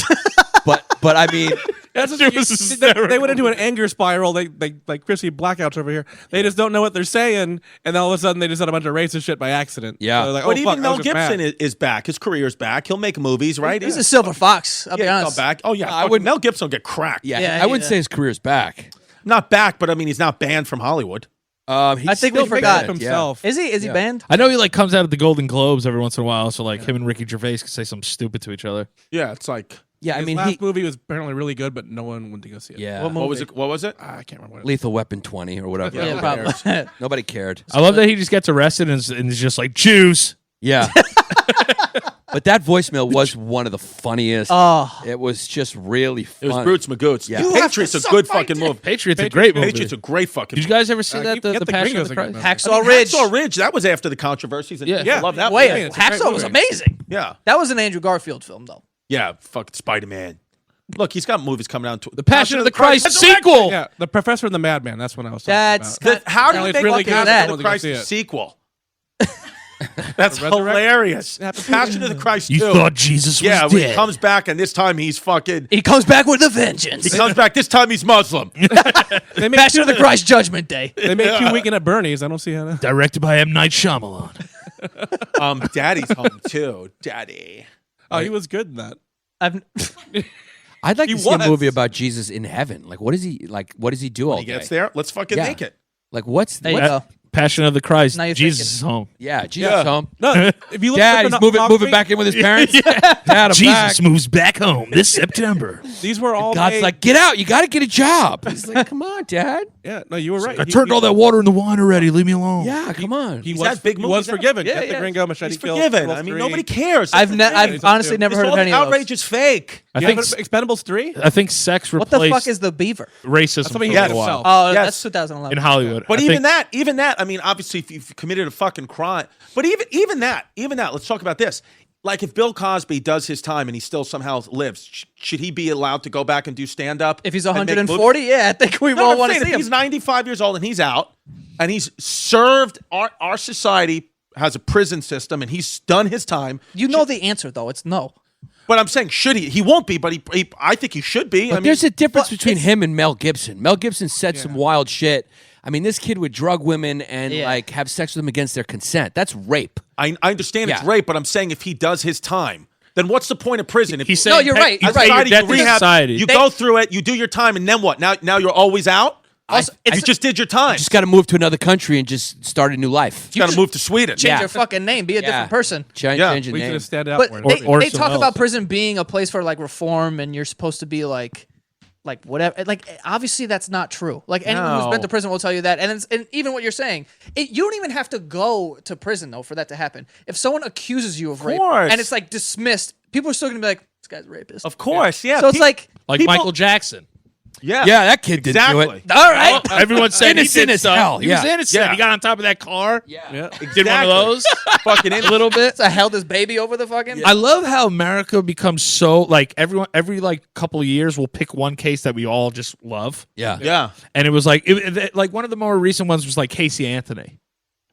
but I mean, That's what It was they went into hysterical. an anger spiral. They like Chrissy blackouts over here. They just don't know what they're saying, and then all of a sudden they just said a bunch of racist shit by accident. Yeah. So they're like, But oh, fuck, even I Mel was just mad. Gibson is back. His career's back. He'll make movies, right? He's a silver fox. I'll be he'll honest. come back. Oh yeah, I fuck, would- Mel Gibson will get cracked. Yeah, Yeah, I wouldn't yeah. say his career's back. Not back, but I mean he's not banned from Hollywood. I I think we forgot. himself. Is he banned? I know he like comes out at the Golden Globes every once in a while, so like him and Ricky Gervais can say something stupid to each other. Yeah, it's like Yeah, I His mean, last movie was apparently really good, but no one went to go see it. yeah, what was it? What was it? I can't remember what it Lethal Weapon 20 or whatever. Yeah, Yeah, probably. Nobody cared. I love that he just gets arrested and is just like Jews. Yeah. But that voicemail was one of the funniest. Oh, It was just really It fun. was Brutes Magoots. Yeah. The You Patriots a good fucking movie. Patriots a great movie. Patriots a great fucking Did you movie. guys ever see that? Get The the Passion Gringos of the a good Christ? movie. Hacksaw Ridge. Hacksaw Ridge. That was after the controversies. And Yeah. I love that. Wait, movie. it's a great Hacksaw was movie. amazing. Yeah, That was an Andrew Garfield film, though. yeah. Fuck Spider Man. Look, he's got movies coming out. The Passion of the Christ sequel. Yeah, The Professor and the Madman. That's what I was talking That's about. How do you Apparently make it's really like good. Passion that. of the Everyone's gonna Christ see it. sequel? That's Resurrect? hilarious. Passion of the Christ You 2. thought Jesus was Yeah, when he dead. comes back, and this time he's fucking. He comes back with a vengeance. He comes back. This time he's Muslim. They make Passion of the Christ Judgment Day. They made 2 Weekend at Bernie's. I don't see how that. Directed by M. Night Shyamalan. Daddy's home too. Daddy. Oh, he was good in that. I've I'd like He to see a was. movie about Jesus in heaven. Like, what does he like? What does he do all He gets day? there. Let's fucking Yeah. make it. Like, what's there you what- go. Passion of the Christ. Now you're Jesus thinking. is home. Yeah, Jesus Yeah. home. No, if you look Dad, at he's the moving back in with his parents. Dad, I'm Jesus back. moves back home this September. These were all God's made- like, get out. You got to get a job. He's like, come on, Dad. yeah, no, you were right. I turned all that water into wine already. Leave me alone. Yeah, come on. He He's was had big he was movies out. forgiven. Yeah, Get the yeah. Gringo Machete He's Kill. forgiven. Expendables I mean, 3. nobody cares. I've That's the thing. I've honestly never heard of any of those. outrage is fake. I Yeah, think but Expendables 3? I think sex What the replaced fuck is the beaver? racism something for he a had while. himself. Oh, Yes. that's 2011. in Hollywood. But I even think, that, I mean, obviously, if you've committed a fucking crime, but even that, let's talk about this. Like, if Bill Cosby does his time and he still somehow lives, should he be allowed to go back and do stand up? If he's 140, yeah, I think we all want to see If him. he's 95 years old and he's out, and he's served our society has a prison system, and he's done his time. You know the answer, though. It's no. But I'm saying, should he? He won't be, but I think he should be. But I mean, there's a difference but between it's- him and Mel Gibson. Mel Gibson said some wild shit. I mean, this kid would drug women and Yeah. like have sex with them against their consent. That's rape. I understand it's Yeah. rape, but I'm saying if he does his time, then what's the point of prison? If he's No, saying you're right. He's You're right. saying society, your you death in rehab, society. you go through it, you do your time, and then what? Now you're always out. Also, You it's just did your time. Just got to move to another country and just start a new life. You got to move to Sweden. change Yeah. your fucking name. Be a different person. Change Yeah, your We should name. have stand out But more. they Orson talk Welles. about prison being a place for like reform, and you're supposed to be like whatever. Like obviously that's not true. Like anyone who's No. been to prison will tell you that. And even what you're saying, you don't even have to go to prison though for that to happen. If someone accuses you of rape course. and it's like dismissed, people are still gonna be like, this guy's a rapist. Of course, yeah. So it's like, like people- Michael Jackson. yeah, Yeah, that kid didn't do exactly. it. all right. Everyone's saying he Innocent did as stuff. hell, He was yeah. innocent. Yeah. He got on top of that car. Yeah. Did one of those. Fucking A little bit. I held his baby over the fucking. I love how America becomes so like every like couple of years we'll pick one case that we all just love. Yeah. Yeah, And it was like like one of the more recent ones was like Casey Anthony.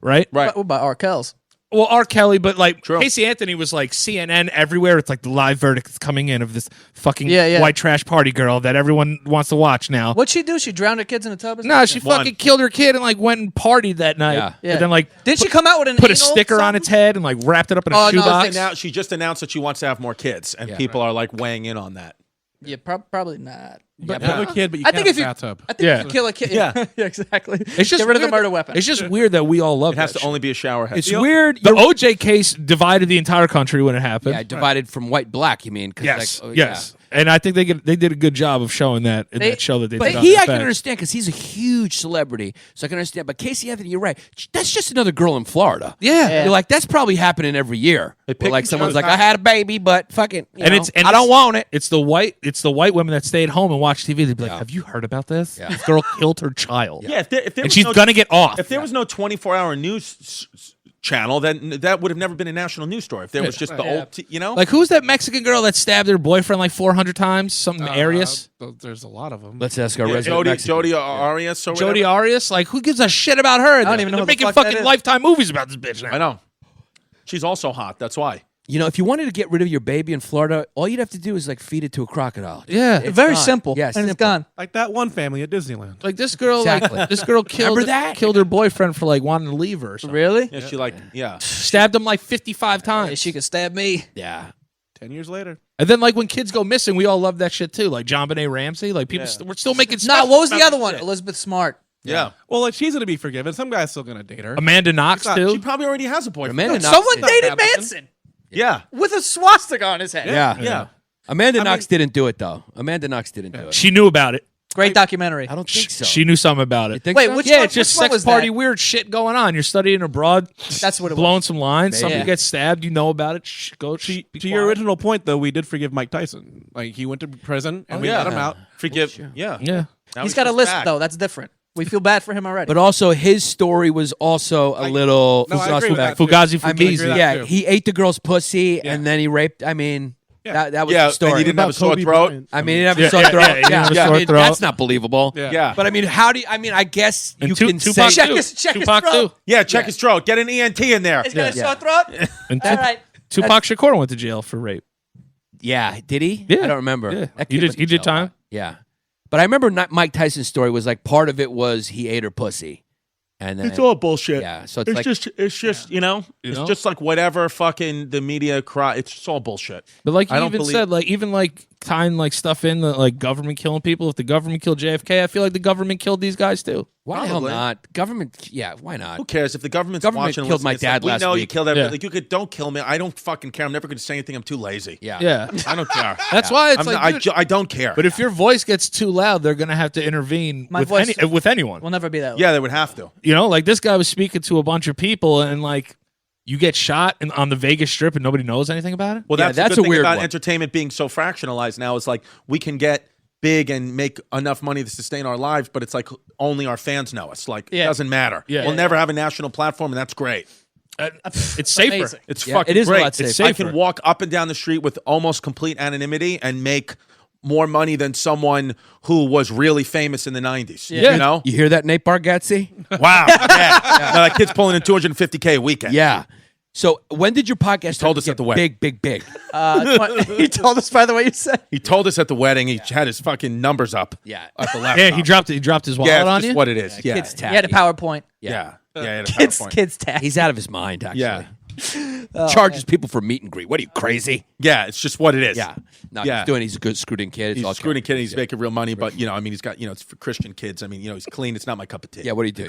Right? right. What about R. Kells? Well, R. Kelly, but like True. Casey Anthony was like CNN everywhere. It's like the live verdict that's coming in of this fucking Yeah. white trash party girl that everyone wants to watch now. What'd she do? She drowned her kids in a tub? Or No, she One. fucking killed her kid and like went and partied that night. Yeah. Yeah. And then like Did she come out with an put a anal sticker on something? its head and like wrapped it up in a Oh, no, shoebox. Now she just announced that she wants to have more kids, and people are like weighing in on that. Yeah, probably not. But have a kid, but you I can't think if have a you, bathtub. I think Yeah. if you kill a kid, Yeah. yeah, exactly. It's just get rid of the weird murder that- weapon. It's just weird that we all love It has that to only be a shower head. It's weird. The OJ case divided the entire country when it happened. Yeah, divided from white black, you mean? 'Cause Yes, like, oh, yes. And I think they did a good job of showing that in They- that show that they But did. he, on I can FX. understand because he's a huge celebrity, so I can understand. But Casey Anthony, you're right. That's just another girl in Florida. Yeah. You're like, that's probably happening every year. They Where, pick like and someone's choose like, how- I had a baby, but fucking, And it's I don't want it. It's the white women that stay at home and watch TV. They'd be like, "Have you heard about this? Yeah. This girl killed her child. Yeah, if there and was she's no, gonna get off. If there was no 24-hour news channel, then that would have never been a national news story. If there was just the old, Like, who's that Mexican girl that stabbed her boyfriend like 400 times? Something Arias. There's a lot of them. Let's ask our resident Jody Mexican. Arias or Jody whatever. Arias. Like, who gives a shit about her? don't even know They're who the making fuck that fucking is. Lifetime movies about this bitch now. I know. She's also hot. That's why. if you wanted to get rid of your baby in Florida, all you'd have to do is like feed it to a crocodile. Yeah. It's Very gone. simple. Yeah, and simple. it's gone. Like that one family at Disneyland. Like this girl, Exactly. this girl killed Remember that? killed her boyfriend for like wanting to leave her or something. Really? Yeah, she like Stabbed him like 55 times. Yeah, she could stab me. Yeah. 10 years later. And then like when kids go missing, we all love that shit too. Like John Benet Ramsey. Like people, we're still making Nah, stuff. what was the about other this one? shit. Elizabeth Smart. yeah. Well, like she's gonna be forgiven. Some guy's still gonna date her. Amanda Knox not- too. She probably already has a boyfriend. Amanda Knox Someone did. dated happening. Manson Yeah. with a swastika on his head. Yeah. Amanda Knox didn't do it though. Amanda Knox didn't do it. She knew about it. Great documentary. I don't think so. She knew something about it. think Wait, so? which Yeah, one, it's just which one sex was party that? weird shit going on. You're studying abroad, That's what it blowing was. some lines. Maybe. Somebody Yeah. gets stabbed. You know about it. Shh, go be To your quiet. original point, though, we did forgive Mike Tyson. Like he went to prison and we yeah. let him out. Forgive. Yeah. Yeah. Now He's got a just list back. though. That's different. We feel bad for him already. But also, his story was also a little. No, I agree with that, too. Fugazi I mean, agree with that, yeah, too. he ate the girl's pussy and then he raped. I mean, that was Yeah, the story. and he didn't have a sore throat. I mean, he didn't have Yeah, a sore yeah, throat. yeah, he didn't have a I sore mean, throat. that's not believable. Yeah. But I mean, how do you? I mean, I guess And you Tu- can Tupac say. too. check his Tupac throat. too. Yeah, check his throat. Get an ENT in there. He's got a Yeah. sore throat. And All right. Tupac Shakur went to jail for rape. Yeah, did he? Yeah. I don't remember. Yeah. That He kid did- went to he did jail a lot. time. Yeah, but I remember Mike Tyson's story was like part of it was he ate her pussy, and then It's all bullshit. yeah. So it's like it's just you know, it's know? just like whatever fucking the media cry. It's just all bullshit. But like I you don't even believe- said, like even like tying like stuff in the like government killing people. If the government killed JFK, I feel like the government killed these guys too. why the hell Probably. not? Government, yeah, why not? Who cares if the government's Government watching? and killed my listening, it's dad like, last we know you week. killed everybody. Yeah. Like you could don't kill me. I don't fucking care. I'm never going to say anything. I'm too lazy. Yeah, Yeah, I don't care. that's why it's I'm like. not- dude, I don't care. but if your voice gets too loud, they're gonna have to intervene My with voice- with anyone. We'll never be that. yeah, they would have to. You know, like this guy was speaking to a bunch of people, and like you get shot on the Vegas Strip, and nobody knows anything about it. Well, Yeah, that's, that's the a good thing weird about one. entertainment being so fractionalized now. Is like we can get big and make enough money to sustain our lives, but it's like only our fans know us. Like it Yeah. doesn't matter. Yeah. We'll never have a national platform, and that's great. It's safer. Amazing. It's Yeah, fucking it is a great. lot It's safer. I can walk up and down the street with almost complete anonymity and make more money than someone who was really famous in the 90s. Yeah. You know? You hear that, Nate Bargatze? Wow. Yeah. Now that kid's pulling in $250K a weekend. Yeah. So when did your podcast told start us to at the get wedding. big? He told us by the way you said. He told us at the wedding he had his fucking numbers up. Yeah. At the laptop. Yeah, he dropped his wallet Yeah, it's on just you. what it is. Yeah. Kids He had a tacky. PowerPoint. Yeah. Yeah. he had a Kids, PowerPoint. kids tag. He's out of his mind. Actually, Yeah. charges people for meet and greet. What are you crazy? Yeah, it's just what it is. Yeah. No, Yeah. he's a good screwed in kid. It's He's all a screwed good. in kid and he's making real money, but, you know, I mean, he's got, you know, it's for Christian kids. I mean, you know, he's clean. It's not my cup of tea. Yeah. What do you do?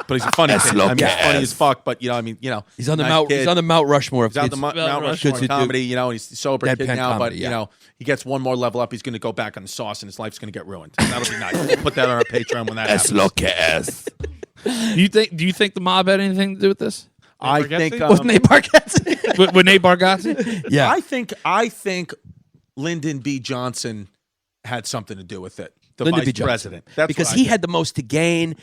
But he's a funny kid. I mean, he's funny as fuck, but, you know, I mean, you know. He's on the nice Mount. kid. He's on the Mount Rushmore of He's on kids. the Mount Rushmore. Rushmore Good to comedy, you know, and he's a sober kid Deadpan now, but, comedy, you yeah. know, he gets one more level up, he's going to go back on the sauce and his life's going to get ruined. That'll be nice. We'll put that on our Patreon when that happens. Do you think the mob had anything to do with this? I Bargatze? think With Nate Bargatze. With Nate Bargatze? Yeah. I think Lyndon B. Johnson had something to do with it. The Lyndon vice B. Johnson. president. That's because what I he think. had the most to gain.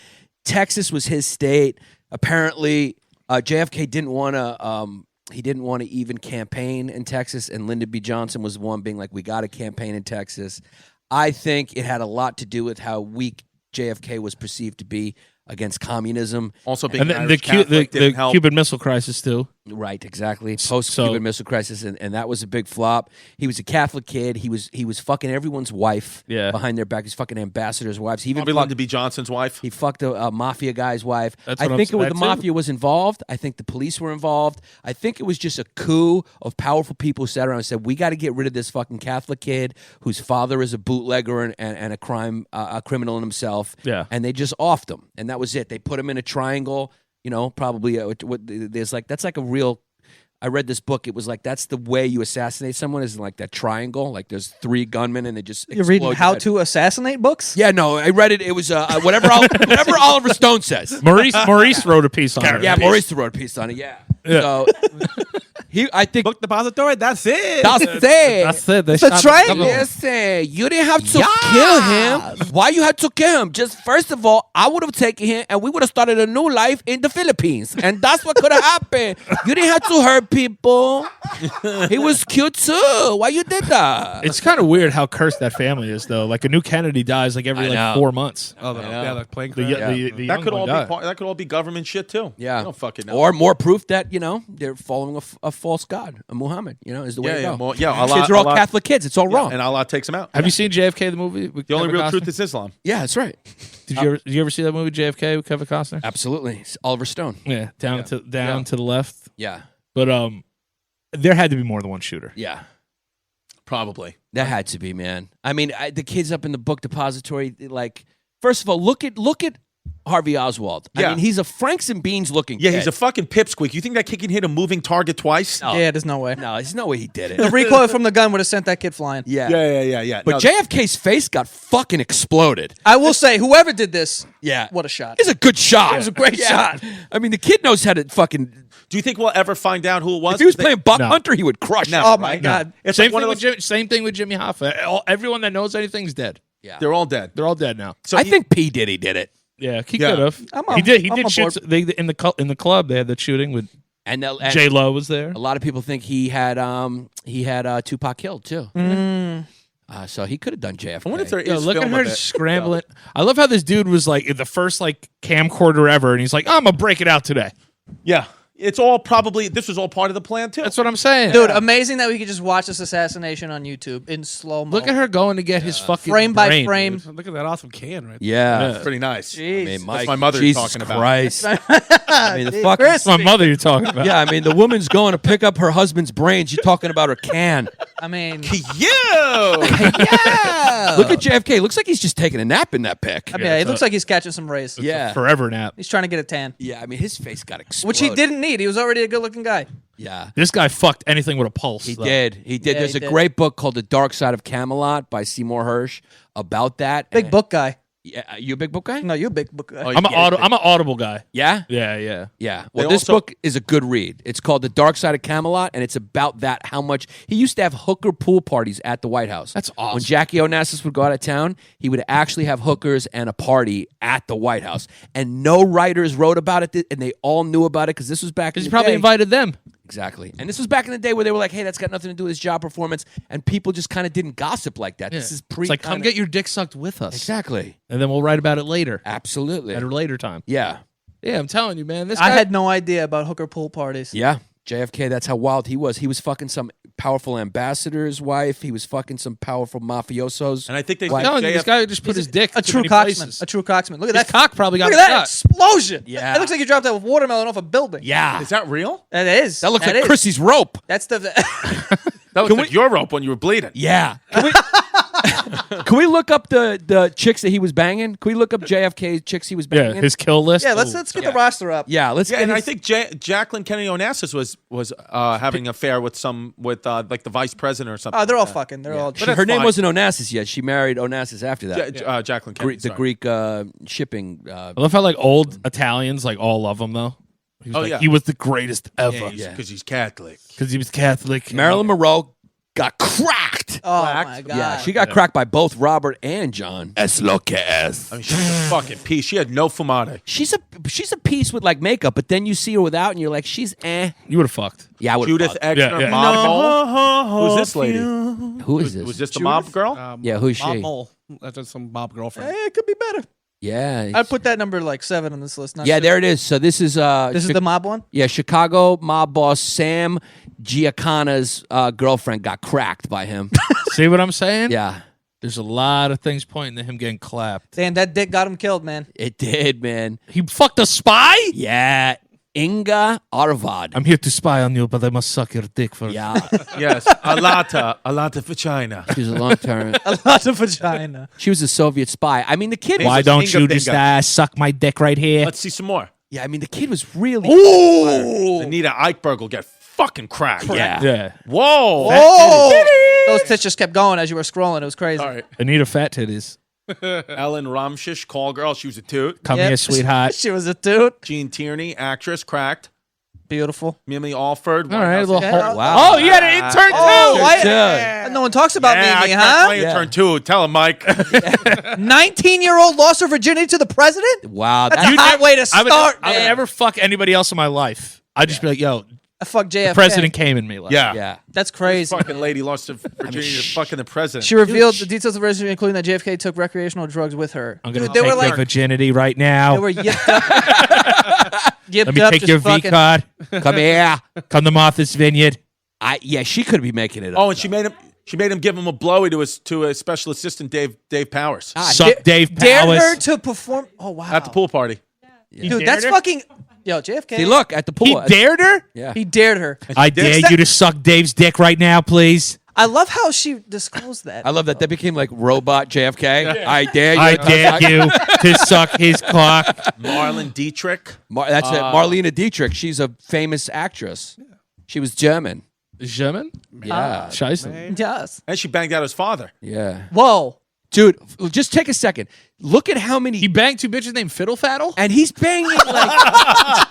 Texas was his state. Apparently, JFK didn't want to. He didn't want to even campaign in Texas, and Lyndon B. Johnson was the one being like, "We got to campaign in Texas." I think it had a lot to do with how weak JFK was perceived to be against communism. Also being And an the Irish Catholic the didn't help. Cuban Missile Crisis too. Right, exactly. Post-Cuban Missile Crisis, and that was a big flop. He was a Catholic kid. He was fucking everyone's wife Yeah. behind their back. He's fucking ambassadors' wives. He even Probably fucked, Lyndon B. Johnson's wife. he fucked a mafia guy's wife. That's I what I'm think saying, the that too. mafia was involved. I think the police were involved. I think it was just a coup of powerful people who sat around and said, "We got to get rid of this fucking Catholic kid whose father is a bootlegger and a criminal in himself." Yeah. And they just offed him, and that was it. They put him in a triangle. You know, probably there's like that's like a real. I read this book. It was like that's the way you assassinate someone is in like that triangle. Like there's 3 gunmen and they just You're reading explode How your head. to Assassinate books? Yeah, no, I read it. It was whatever Oliver Stone says. Maurice wrote a piece on it. Yeah, Maurice wrote a piece on it. Yeah. So I think Book depository. That's it. that's it. That's it. They It's a shot triangle. Listen, you didn't have to kill him. Why you had to kill him? Just first of all, I would have taken him and we would have started a new life in the Philippines, and that's what could have happened. You didn't have to hurt people. He was cute too. Why you did that? It's kind of weird how cursed that family is, though. Like a new Kennedy dies like every I know. 4 months. Oh, the plane The, crash. the That young one died. that could all be government shit too. Yeah. I don't fucking know. Or more proof that they're following a false god, a Muhammad. Is the way to go. Allah, Kids are all Allah- Catholic kids. It's all wrong. and Allah takes him out. Have you seen JFK the movie? With The only Kevin real Costner? truth is Islam. Yeah, that's right. Did you ever see that movie JFK with Kevin Costner? Absolutely. It's Oliver Stone. Yeah, down to the left. Yeah. But there had to be more than one shooter. Yeah. Probably. That had to be, man. I mean, the kids up in the book depository, like, first of all, look at Harvey Oswald. I Yeah. mean, he's a Franks and Beans looking Yeah, kid. he's a fucking pipsqueak. You think that kid can hit a moving target twice? No. Yeah, there's no way. No, there's no way he did The it. recoil from the gun would have sent that kid flying. Yeah. Yeah. But No, JFK's face got fucking exploded. I will say, whoever did this, Yeah. what a shot. It's a good shot. It was a great shot. I mean, the kid knows how to fucking. do you think we'll ever find out who it was? If he was They- playing Buck No. Hunter, he would crush. No. it. Oh my right? God. It's Same like one thing of those. same thing with Jimmy Hoffa. Everyone that knows anything's dead. Yeah. They're all dead. They're all dead now. So I he- think P Diddy did it. Yeah, he Yeah. could have. I'm He did. He I'm did on shoot. board. They in the club. They had the shooting with And J Lo was there. a lot of people think he had Tupac killed too. So he could have done JFK. I wonder if there is Yo, look at film her of it. scrambling. I love how this dude was like the first like camcorder ever, and he's like, "I'm gonna break it out today." Yeah. It's all probably, this was all part of the plan too. That's what I'm saying, Dude, amazing that we could just watch this assassination on YouTube in slow mo. Look at her going to get his fucking Frame by brain, frame. dude. Look at that awesome can right there. Yeah. It's pretty nice. Jeez. I mean, Mike, my mother Jesus talking about. Christ. I mean, the fucking. That's my mother you're talking about. Yeah, I mean, the woman's going to pick up her husband's brains. You're talking about her can. I mean, You! Yeah. Look at JFK. Looks like he's just taking a nap in that pic. it looks like he's catching some rays. Yeah. Forever nap. He's trying to get a tan, Yeah, I mean, his face got exploded. which he didn't need. He was already a good-looking guy. Yeah. This guy fucked anything with a pulse. He though. did. He did. Yeah, There's he a did. great book called The Dark Side of Camelot by Seymour Hersh about that. Big And- book guy. Yeah, you a big book guy? No, you're a big book guy. Oh, I'm an Audible guy. Yeah? Yeah. Yeah. They Well, this also- book is a good read. It's called The Dark Side of Camelot, and it's about that, how much he used to have hooker pool parties at the White House. That's awesome. When Jackie Onassis would go out of town, he would actually have hookers and a party at the White House. And no writers wrote about it, and they all knew about it because this was back in Because he the probably day. invited them. Exactly. And this was back in the day where they were like, hey, that's got nothing to do with his job performance, and people just kind of didn't gossip like that. This is pre- It's like, come kinda- get your dick sucked with us. Exactly. And then we'll write about it later. Absolutely. At a later time. Yeah. Yeah, I'm telling you, man. This I guy, had no idea about hooker pool parties. Yeah. JFK, that's how wild he was. He was fucking some powerful ambassador's wife. He was fucking some powerful mafiosos. And I think they Like- no, JF this guy just put his dick A to true many cocksman. places. A true cocksman. Look at His that. cock probably got Look at that shot. explosion. Yeah. It looks like you dropped a watermelon off a building. Yeah. Is that real? That is. That looks like is. Chrissy's rope. That's the. That looks like your rope when you were bleeding. Yeah. Can we look up the chicks that he was banging? Can we look up JFK chicks he was Yeah, banging? his kill list. yeah, let's get the roster up. Yeah, let's Yeah, get and I his- think Jacqueline Kennedy Onassis was having an affair with like the vice president or something. Oh, they're all like that. fucking. They're all. But that's her name fine. wasn't Onassis yet. She married Onassis after that. Jacqueline Kennedy. The sorry. Greek shipping. I love how like old Italians like all love him though. He was Oh, like, yeah. he was the greatest ever Yeah, because he's Catholic. because he was Catholic. Marilyn Monroe got cracked. Oh Whacked. my god. Yeah, she got cracked by both Robert and John. Es lo que es. I mean, she's a fucking piece. She had no fumade. She's a piece with like makeup, but then you see her without, and you're like, she's eh. You would have fucked. Yeah, I would. Judith Exner, Yeah. mob Who's this lady? Who is this? Was this the mob girl? Yeah, who's Bob she? Mole. That's just some Bob girlfriend. Hey, it could be better. Yeah, I'd put that number like 7 on this list. Not yeah. six. There it is. So this is This is the mob one. yeah, Chicago mob boss Sam Giancana's girlfriend got cracked by him. See what I'm saying? Yeah, There's a lot of things pointing to him getting clapped. Damn, that dick got him killed, man. it did, man. He fucked a spy? Yeah, Inga Arvad. I'm here to spy on you, but I must suck your dick first. Yeah, Yes, a lata vagina. she was a long term. A lot of vagina. She was a Soviet spy. I mean, the kid. Why Was, don't Inga you just Binga. suck my dick right here? Let's see some more. yeah, I mean, the kid was really. Anita Eichberg will get fucking cracked. Yeah. Yeah. Whoa. Oh, those tits just kept going as you were scrolling. It was crazy. All right. Anita Fat Titties. Ellen Ramshish, call girl. She was a toot. Come Yep. here, sweetheart. She was a dude. Jean Tierney, actress, cracked. Beautiful. Mimi Alford. All right, a little Okay. hurt. Wow. Oh, you had an intern Oh, too. why- no one talks about Yeah, Mimi, I huh? play in turn two. Tell him, Mike. 19-year-old lost her virginity to the president? Wow, That's a hot way to I would, start, I would man. never fuck anybody else in my life. I'd just be like, yo, I fucked JFK. the president came in me. Like, Yeah. yeah. That's crazy. Fucking lady lost her virginity to fucking the president. She revealed the details of the registry, including that JFK took recreational drugs with her. I'm gonna Dude, they take were their like, virginity right now. they were yipped up. Let me take your V card. Come here. Come to Martha's Vineyard. Yeah, she could be making it up. Oh, and she made him give him a blowy to a special assistant Dave Powers Suck Dave Dared Powers. her to perform. Oh wow. at the pool party. Dude, that's fucking. Yo, JFK. See, look, at the pool. He dared her? Yeah. He dared her. I dare you to suck Dave's dick right now, please. I love how she disclosed that. I love that. That became like robot JFK. I dare you. I dare you to suck his cock. Marlene Dietrich. That's it. Marlene Dietrich. She's a famous actress. She was German. German? Yeah. Scheiße. Yes. And she banged out his father. Yeah. Whoa. Dude, just take a second. Look at how many. He banged two bitches named Fiddle Faddle? And he's banging like.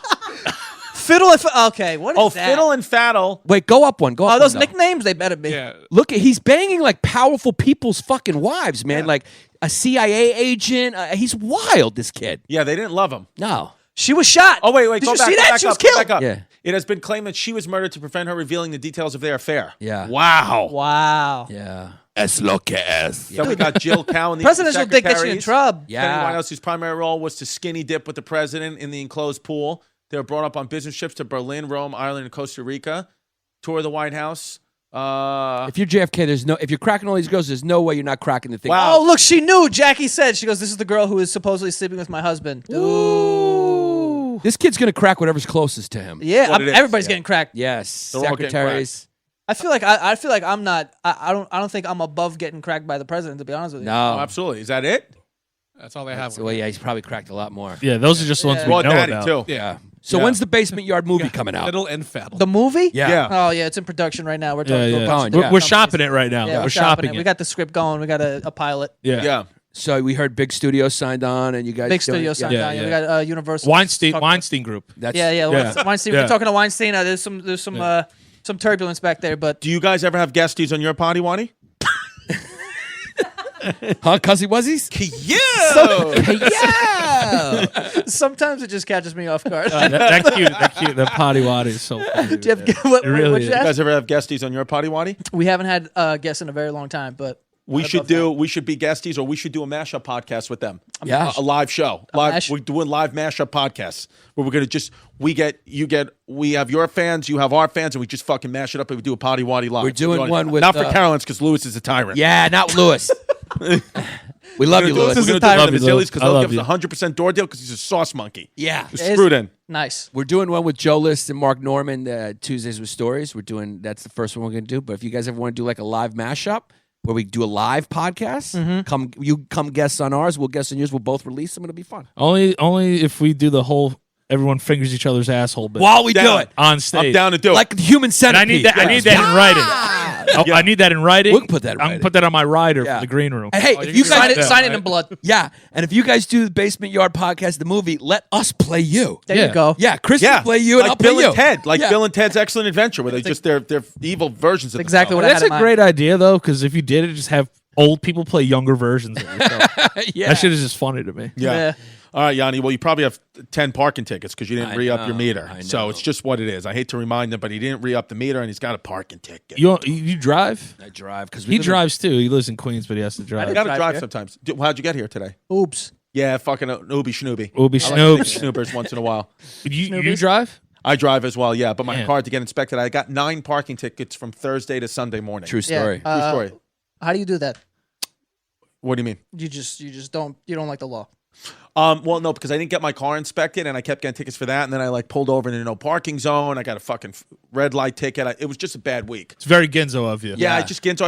Fiddle and okay, what is that? Fiddle and Faddle. Wait, go up one. Go up Oh, those one, though. nicknames, they better be. Yeah. Look, he's banging like powerful people's fucking wives, man. Like a CIA agent. He's wild, this kid. Yeah, they didn't love him. No. She was shot. Oh, wait. Did Go you back, see go that? back She up, was go killed. back up. Yeah. It has been claimed that she was murdered to prevent her revealing the details of their affair. Yeah. Wow. Wow. Yeah. Es lo que es. Then we got Jill Cowan, the Presidential dick gets you in secretaries. trouble. Yeah. Penny Whitehouse, whose primary role was to skinny dip with the president in the enclosed pool. They were brought up on business trips to Berlin, Rome, Ireland, and Costa Rica. Tour of the White House. If you're JFK, if you're cracking all these girls, there's no way you're not cracking the thing. Wow. Oh, look, she knew. Jackie said, she goes, this is the girl who is supposedly sleeping with my husband. Ooh. This kid's gonna crack whatever's closest to him. Yeah, What it is, everybody's yeah. getting cracked. Yes. They're all getting Secretaries. I feel like I'm not. I don't think I'm above getting cracked by the president. To be honest with you. Oh, No. absolutely. Is that it? That's all they have. So, well, yeah, he's probably cracked a lot more. Yeah, those are just the ones we Raw know Daddy, about. too. Yeah. So Yeah. when's the Basement Yard movie coming out? Fiddle and Faddle. The movie? Yeah. Oh yeah, it's in production right now. We're Yeah, talking. yeah. Going, We're, yeah. we're shopping it right now. Yeah, we're shopping We it. got the script going. We got a pilot. Yeah. Yeah. So we heard Big Studio signed on, and you guys Big doing- studio signed Yeah, down. yeah. We got Universal. Weinstein Group. That's, Yeah. Weinstein. Yeah. We're talking to Weinstein. There's some turbulence back there, but Do you guys ever have guesties on your potty, Wani? Huh? Cuzzy Wuzzies? Yeah. Yeah. sometimes it just catches me off guard. That cute. The potty wad is so funny. Do you have, what, It really what'd is. you You ask? guys ever have guesties on your potty, Wani? We haven't had guests in a very long time, but We should be guesties, or we should do a mashup podcast with them. Yeah. A live show. We're doing live mashup podcasts where we're gonna we have your fans, you have our fans, and we just fucking mash it up and we do a potty waddy live. We're doing one with, not for Carolyn's because Lewis is a tyrant. Yeah, not Lewis. We love you, We're Lewis. gonna do Love the you, Mazzillis Lewis. because I they'll love give you. us a 100% door deal because he's a sauce monkey. Yeah. You're screwed in. nice. We're doing one with Joe List and Mark Norman, Tuesdays with Stories. That's the first one we're going to do. But if you guys ever want to do like a live mashup where we do a live podcast, come guest on ours, we'll guest on yours, we'll both release them. It'll be fun. Only if we do the whole everyone fingers each other's asshole bit While we do Down. it. on stage. I'm down to do it. Like the human And centipede. I need that. I need that in writing. I need that in writing. We can put that in I'm writing. gonna put that on my rider Yeah. for the green room. And hey, if you Sign guys, it, sign it in blood. yeah, and if you guys do the Basement Yard podcast, the movie, let us play you. There Yeah. you go. Yeah, Chris Yeah, will play you, and like I'll Bill play you. and Ted, like Yeah. Bill and Ted's Excellent Adventure, where they're evil versions of Exactly themselves. what I That's had a in mind. great idea though, because if you did it, just have old people play younger versions of yourself. Yeah. That shit is just funny to me. Yeah. All right, Yanni. Well, you probably have 10 parking tickets because you didn't I re-up your know, meter. I So know. it's just what it is. I hate to remind him, but he didn't re-up the meter, and he's got a parking ticket. You drive? I drive because He drives too. He lives in Queens, but he has to You drive. got to drive drive here. sometimes. How'd you get here today? Oops. Yeah, fucking Ooby Schnooby. Ooby I like Snoops. Snoopers once in a while. You drive? I drive as well, yeah, but my Man. car had to get inspected. I got 9 parking tickets from Thursday to Sunday morning. True story. Yeah. True story. How do you do that? What do you mean? You just don't like the law. Well, no, because I didn't get my car inspected, and I kept getting tickets for that, and then I pulled over in a no parking zone. I got a fucking red light ticket. It was just a bad week. It's very Ginzo of you. Yeah, I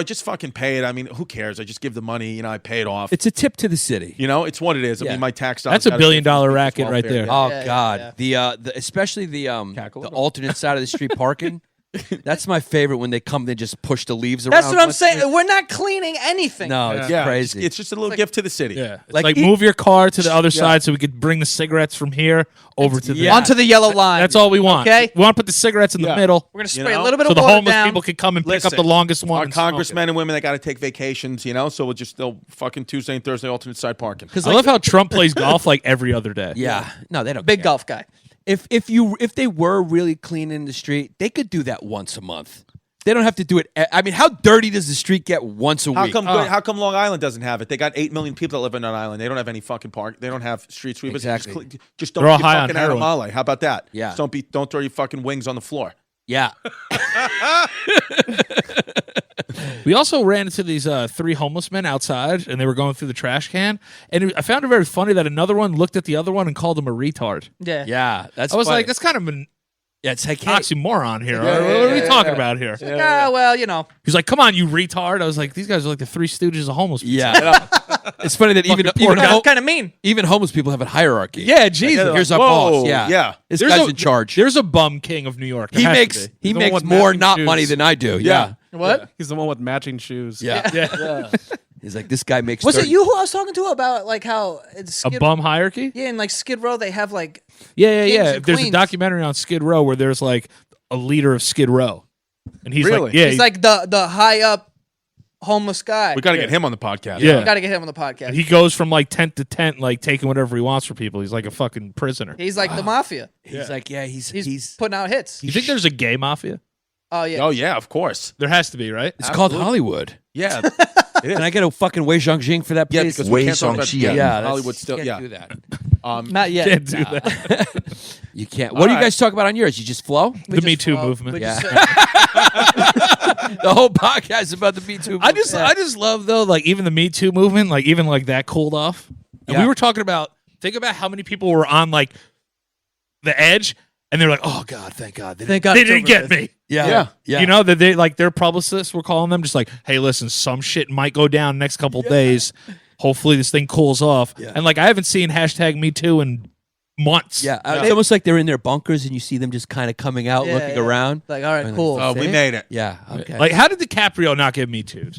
just fucking pay it. I mean, who cares? I just give the money. I pay it off. It's a tip to the city. It's what it is. I Yeah. mean, my tax dollars. That's a gotta $1 billion pay for racket people's right welfare. there. Yeah. Oh Yeah, God, yeah. the especially the alternate side of the street parking. That's my favorite when they come. They just push the leaves around. That's what I'm What's saying. the- We're not cleaning anything. No, it's Yeah, crazy. It's just a little gift to the city. Yeah. It's Like, like, eat- move your car to the other side so we could bring the cigarettes from here over to the Yeah. Onto the yellow line. That's all we want. Okay. We want to put the cigarettes in the Yeah. middle We're gonna You spray know? a little bit so of the water homeless down. people can come and pick up Listen, the longest one. Our and smoke it. congressmen and women that got to take vacations, so they'll fucking Tuesday and Thursday alternate side parking. I love how Trump plays golf like every other day. yeah, no, they don't. Big care. golf guy. If they were really cleaning the street, they could do that once a month. They don't have to do it. I mean, how dirty does the street get once a week? How come Long Island doesn't have it? They got 8 million people that live in that island. They don't have any fucking park. They don't have street sweepers. Exactly. Just don't They're all be high on fucking heroin. animale. How about that? Yeah. Just don't throw your fucking wings on the floor. Yeah. We also ran into these 3 homeless men outside, and they were going through the trash can. And I found it very funny that another one looked at the other one and called him a retard. Yeah. Yeah. That's I was funny. like, that's kind of an yeah, it's like, hey, oxymoron here. Yeah, what are we talking about here? Well, you know. He's like, come on, you retard. I was like, these guys are like the 3 Stooges of homeless people. yeah. It's funny that Kind of mean. even homeless people have a hierarchy. Yeah, Jesus. Here's our Whoa, boss. Yeah. yeah. This There's guy's a- in charge. There's a bum king of New York. There He has to makes be. he The one makes with more matching not shoes. money than I do. Yeah. What? He's the one with matching shoes. Yeah. Yeah. He's like, this guy makes Was it 30 you who I was talking to about like how it's A bum hierarchy? Yeah, in like Skid Row they have like Yeah. Kings and There's a queens. documentary on Skid Row where there's like a leader of Skid Row. And he's Really? like, yeah. he's like the high up homeless guy. We got to get him on the podcast. Yeah. We got to get him on the podcast. he goes from like tent to tent, like taking whatever he wants for people. He's like a fucking prisoner. He's like the mafia. He's like, yeah, He's putting out hits. You think there's a gay mafia? Oh yeah. Oh yeah, of course. There has to be, right? it's called Hollywood. Yeah. Can I get a fucking Wei Zhongjing for that, Yeah, please? because we Wei can't talk about Song-Xi. yeah, that's- Hollywood still. you Yeah. can't do that. Not yet. Can't do that. You can't. What do you guys talk about on yours? You just flow? The Me Too movement. We Yeah. just- The whole podcast is about the Me Too. I just love though, like even the Me Too movement, like even like that cooled off. And Yeah. we were talking about, think about how many people were on like the edge, and they're like, "Oh God, thank God, Thank God they it's didn't over get with." me." yeah. You know that they like their publicists were calling them, just like, "Hey, listen, some shit might go down next couple days. Hopefully, this thing cools off." Yeah. And like, I haven't seen #MeToo in months. Yeah, it's almost like they're in their bunkers and you see them just kind of coming out, Yeah, looking yeah. around. Like, all right, And cool. Oh, we made it. Yeah, okay. Like, how did DiCaprio not get Me Too'd?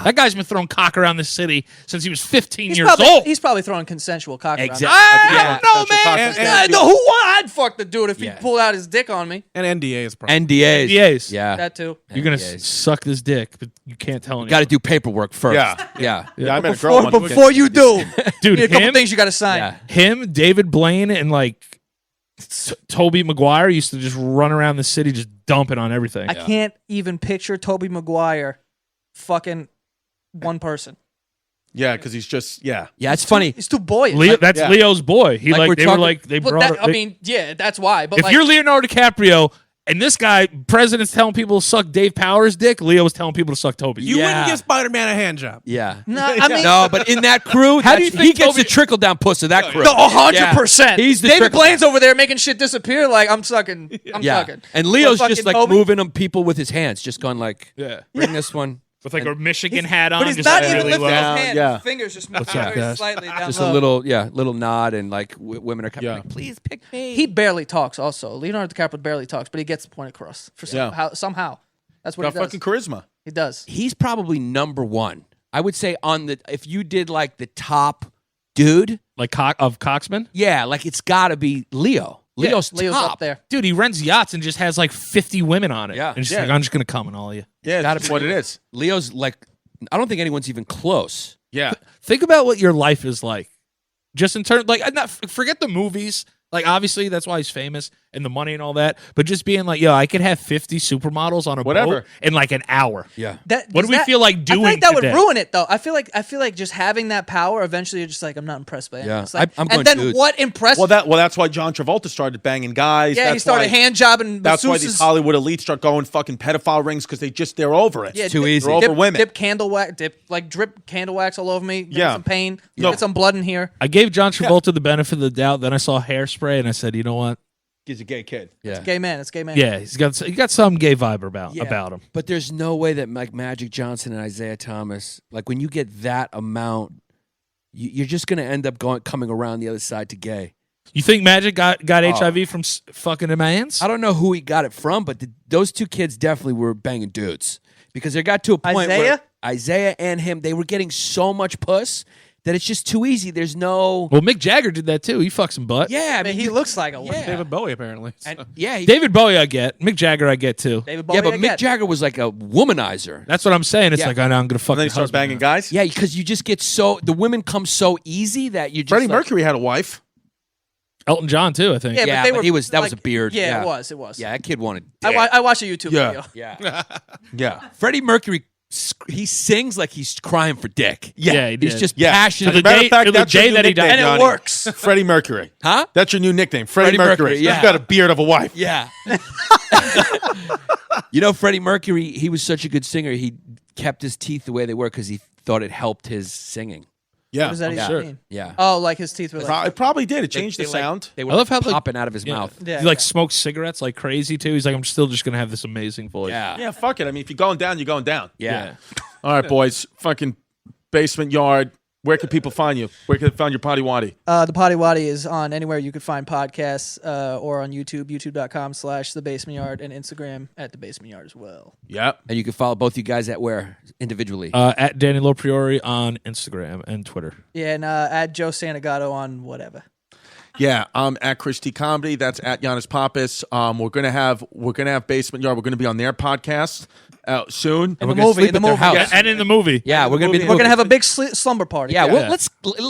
That guy's been throwing cock around this city since he was 15 years old. He's probably throwing consensual cock around. Exactly. I don't know, Consensual man. cock- I know who I'd fuck the dude if Yeah. he pulled out his dick on me. And NDAs, probably. NDAs. NDAs. Yeah. That too. You're gonna NDAs. suck this dick, but you can't tell anyone. Got to do paperwork first. Yeah. Yeah. Yeah, I met a girl. But once. before you do, Dude, a couple him, things you got to sign. Yeah. him, David Blaine, and like Toby Maguire used to just run around the city just dumping on everything. I can't even picture Toby Maguire fucking one person. Yeah, because he's just yeah. Yeah, it's funny. He's too boyish. Leo, that's Yeah. Leo's boy. He Like we're like they talking- were like they But brought. that, I mean, yeah, that's why. But if like, you're Leonardo DiCaprio and this guy, president's telling people to suck Dave Powers' dick, Leo was telling people to suck Toby. You Yeah. wouldn't give Spider-Man a hand job. Yeah. no, I mean, No, but in that crew, How do you he think gets Toby- the trickle down puss of that crew? no, 100%. He's the David trickle Blaine's over there making shit disappear. Like I'm sucking. I'm Yeah. sucking. And Leo's But just fucking like Toby- moving them people with his hands, just going like, Yeah. bring this one. With like a Michigan hat on, But he's just not like even really lifting low. his hand. Yeah. His fingers just moving What's up, very guys? slightly down Just low. a little nod, and like women are coming like, please pick me. He barely talks. Also, Leonardo DiCaprio barely talks, but he gets the point across for somehow. That's what Got he does. fucking charisma. He does. He's probably number one. I would say on the if you did like the top dude, Like Coxman? yeah, like it's got to be Leo. Leo's Leo's top. up there. Dude, he rents yachts and just has like 50 women on it. Yeah. And just Yeah. like, I'm just going to come on all of you. Yeah, Gotta that's be- what it is. Leo's like, I don't think anyone's even close. Yeah. Think about what your life is like. Just in terms, like, not forget the movies. Like, obviously, that's why he's famous and the money and all that. But just being like, yo, I could have 50 supermodels on a Whatever. boat in like an hour. Yeah. What do we feel like I doing feel like that today? would ruin it, though. I feel like just having that power, eventually, you're just like, I'm not impressed by it. Yeah. It's like, I'm going and then dudes. what impressed? Well, that's why John Travolta started banging guys. yeah, that's he started why, hand jobbing. That's why masseuses. these Hollywood elites start going fucking pedophile rings because they're over it. Yeah, too easy. They're over Dip, women. Dip candle wax. Drip candle wax all over me. Give me Yeah. some pain. No. Get some blood in here. I gave John Travolta the benefit of the doubt. Then I saw hairspray and I said, you know what? He's a gay kid. Yeah. Gay man. It's gay man. Yeah, he got some gay vibe about him. But there's no way that like Magic Johnson and Isaiah Thomas, like when you get that amount, you're just going to end up coming around the other side to gay. You think Magic got HIV from fucking a man's? I don't know who he got it from, but those two kids definitely were banging dudes because they got to a point where Isaiah? Isaiah and him, they were getting so much puss that it's just too easy. There's no. Well, Mick Jagger did that too. He fucked some butt. Yeah, I I mean, mean, he looks like a Yeah. David Bowie, apparently. So. and, yeah, David Bowie, I get. Mick Jagger, I get too. David Bowie. yeah, but I Mick get. Jagger was like a womanizer. That's what I'm saying. It's Yeah. like, I know I'm gonna fuck. And then he your starts husband banging now. guys. Yeah, because you just get the women come so easy that you just Freddie like, Mercury had a wife. Elton John too, I think. Yeah, Yeah, but they but were he was- that was like- a beard. Yeah, Yeah. it was. It was. Yeah, that kid wanted. I watched a YouTube Yeah. video. Yeah. Yeah. Freddie Mercury, he sings like he's crying for dick. Yeah, he He's did. just Yeah. passionate. To the Matter day- of fact, to the that's your day new that he died. nickname, And it Johnny. works. Freddie Mercury. Huh? That's your new nickname, Freddie Freddie Mercury. Mercury, yeah. You've got a beard of a wife. Yeah. You know, Freddie Mercury, he was such a good singer. He kept his teeth the way they were because he thought it helped his singing. Yeah. What does that even sure. mean? Yeah. Oh, like his teeth were like. It probably did. It changed They the like- sound. They I were love how, like, popping out of his mouth. Yeah, He like yeah. smokes cigarettes like crazy too. He's like, I'm still just gonna have this amazing voice. Yeah. Yeah, fuck it. I mean, if you're going down, you're going down. Yeah. All right, boys. Fucking Basement Yard. Where can people find you? Where can they find your potty waddy? The Potty Waddy is on anywhere you could find podcasts, or on YouTube, youtube.com/The Basement Yard, and Instagram at The Basement Yard as well. Yep. And you can follow both you guys at where individually. At Danny Lopriori on Instagram and Twitter. Yeah, and add Joe Santagato on whatever. Yeah, I'm at Christy Comedy. That's at Giannis Pappas. We're gonna have Basement Yard. We're gonna be on their podcast soon. In we're the gonna movie, sleep in the at their movie. house. Yeah, And in the movie. Yeah, we're gonna be. we're gonna have a big slumber party. Yeah, Yeah.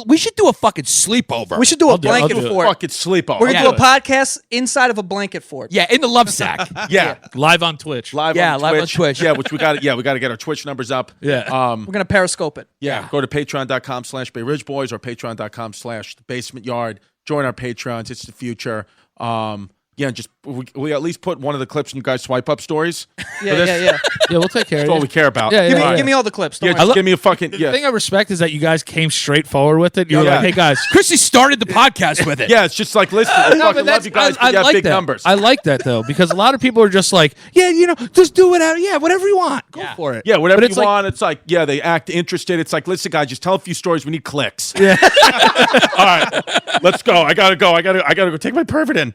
we should do a fucking sleepover. we should do a I'll do it, I'll blanket do it. fort. Fucking sleepover. We're gonna Yeah. do a podcast inside of a blanket fort. Yeah, in the love sack. Yeah. Live on Twitch. Live Yeah, on live on Twitch. Twitch. Yeah, which we got. Yeah, we got to get our Twitch numbers up. Yeah. We're gonna periscope it. Yeah, go to patreon.com/Bay Ridge Boys or patreon.com/The Basement Yard. Join our Patreons. It's the future. Yeah, just we at least put one of the clips in you guys swipe up stories. Yeah, yeah, yeah. Yeah, we'll take care That's of all we it. care about. Yeah, yeah, Give me, yeah. give me all the clips. Don't Yeah, worry. just give me a fucking The thing I respect is that you guys came straight forward with it. You were Yeah. like, hey guys. Chrissy started the podcast with it. Yeah, it's just like listen. I fucking love you guys. I You got like big that. numbers. I like that though, because a lot of people are just like, yeah, just do whatever. Yeah, whatever you want. Go for it. Yeah, whatever But you it's like- want. It's like, yeah, they act interested. It's like, listen, guys, just tell a few stories. We need clicks. Yeah. All right, let's go. I gotta go. I gotta go take my Pervitin.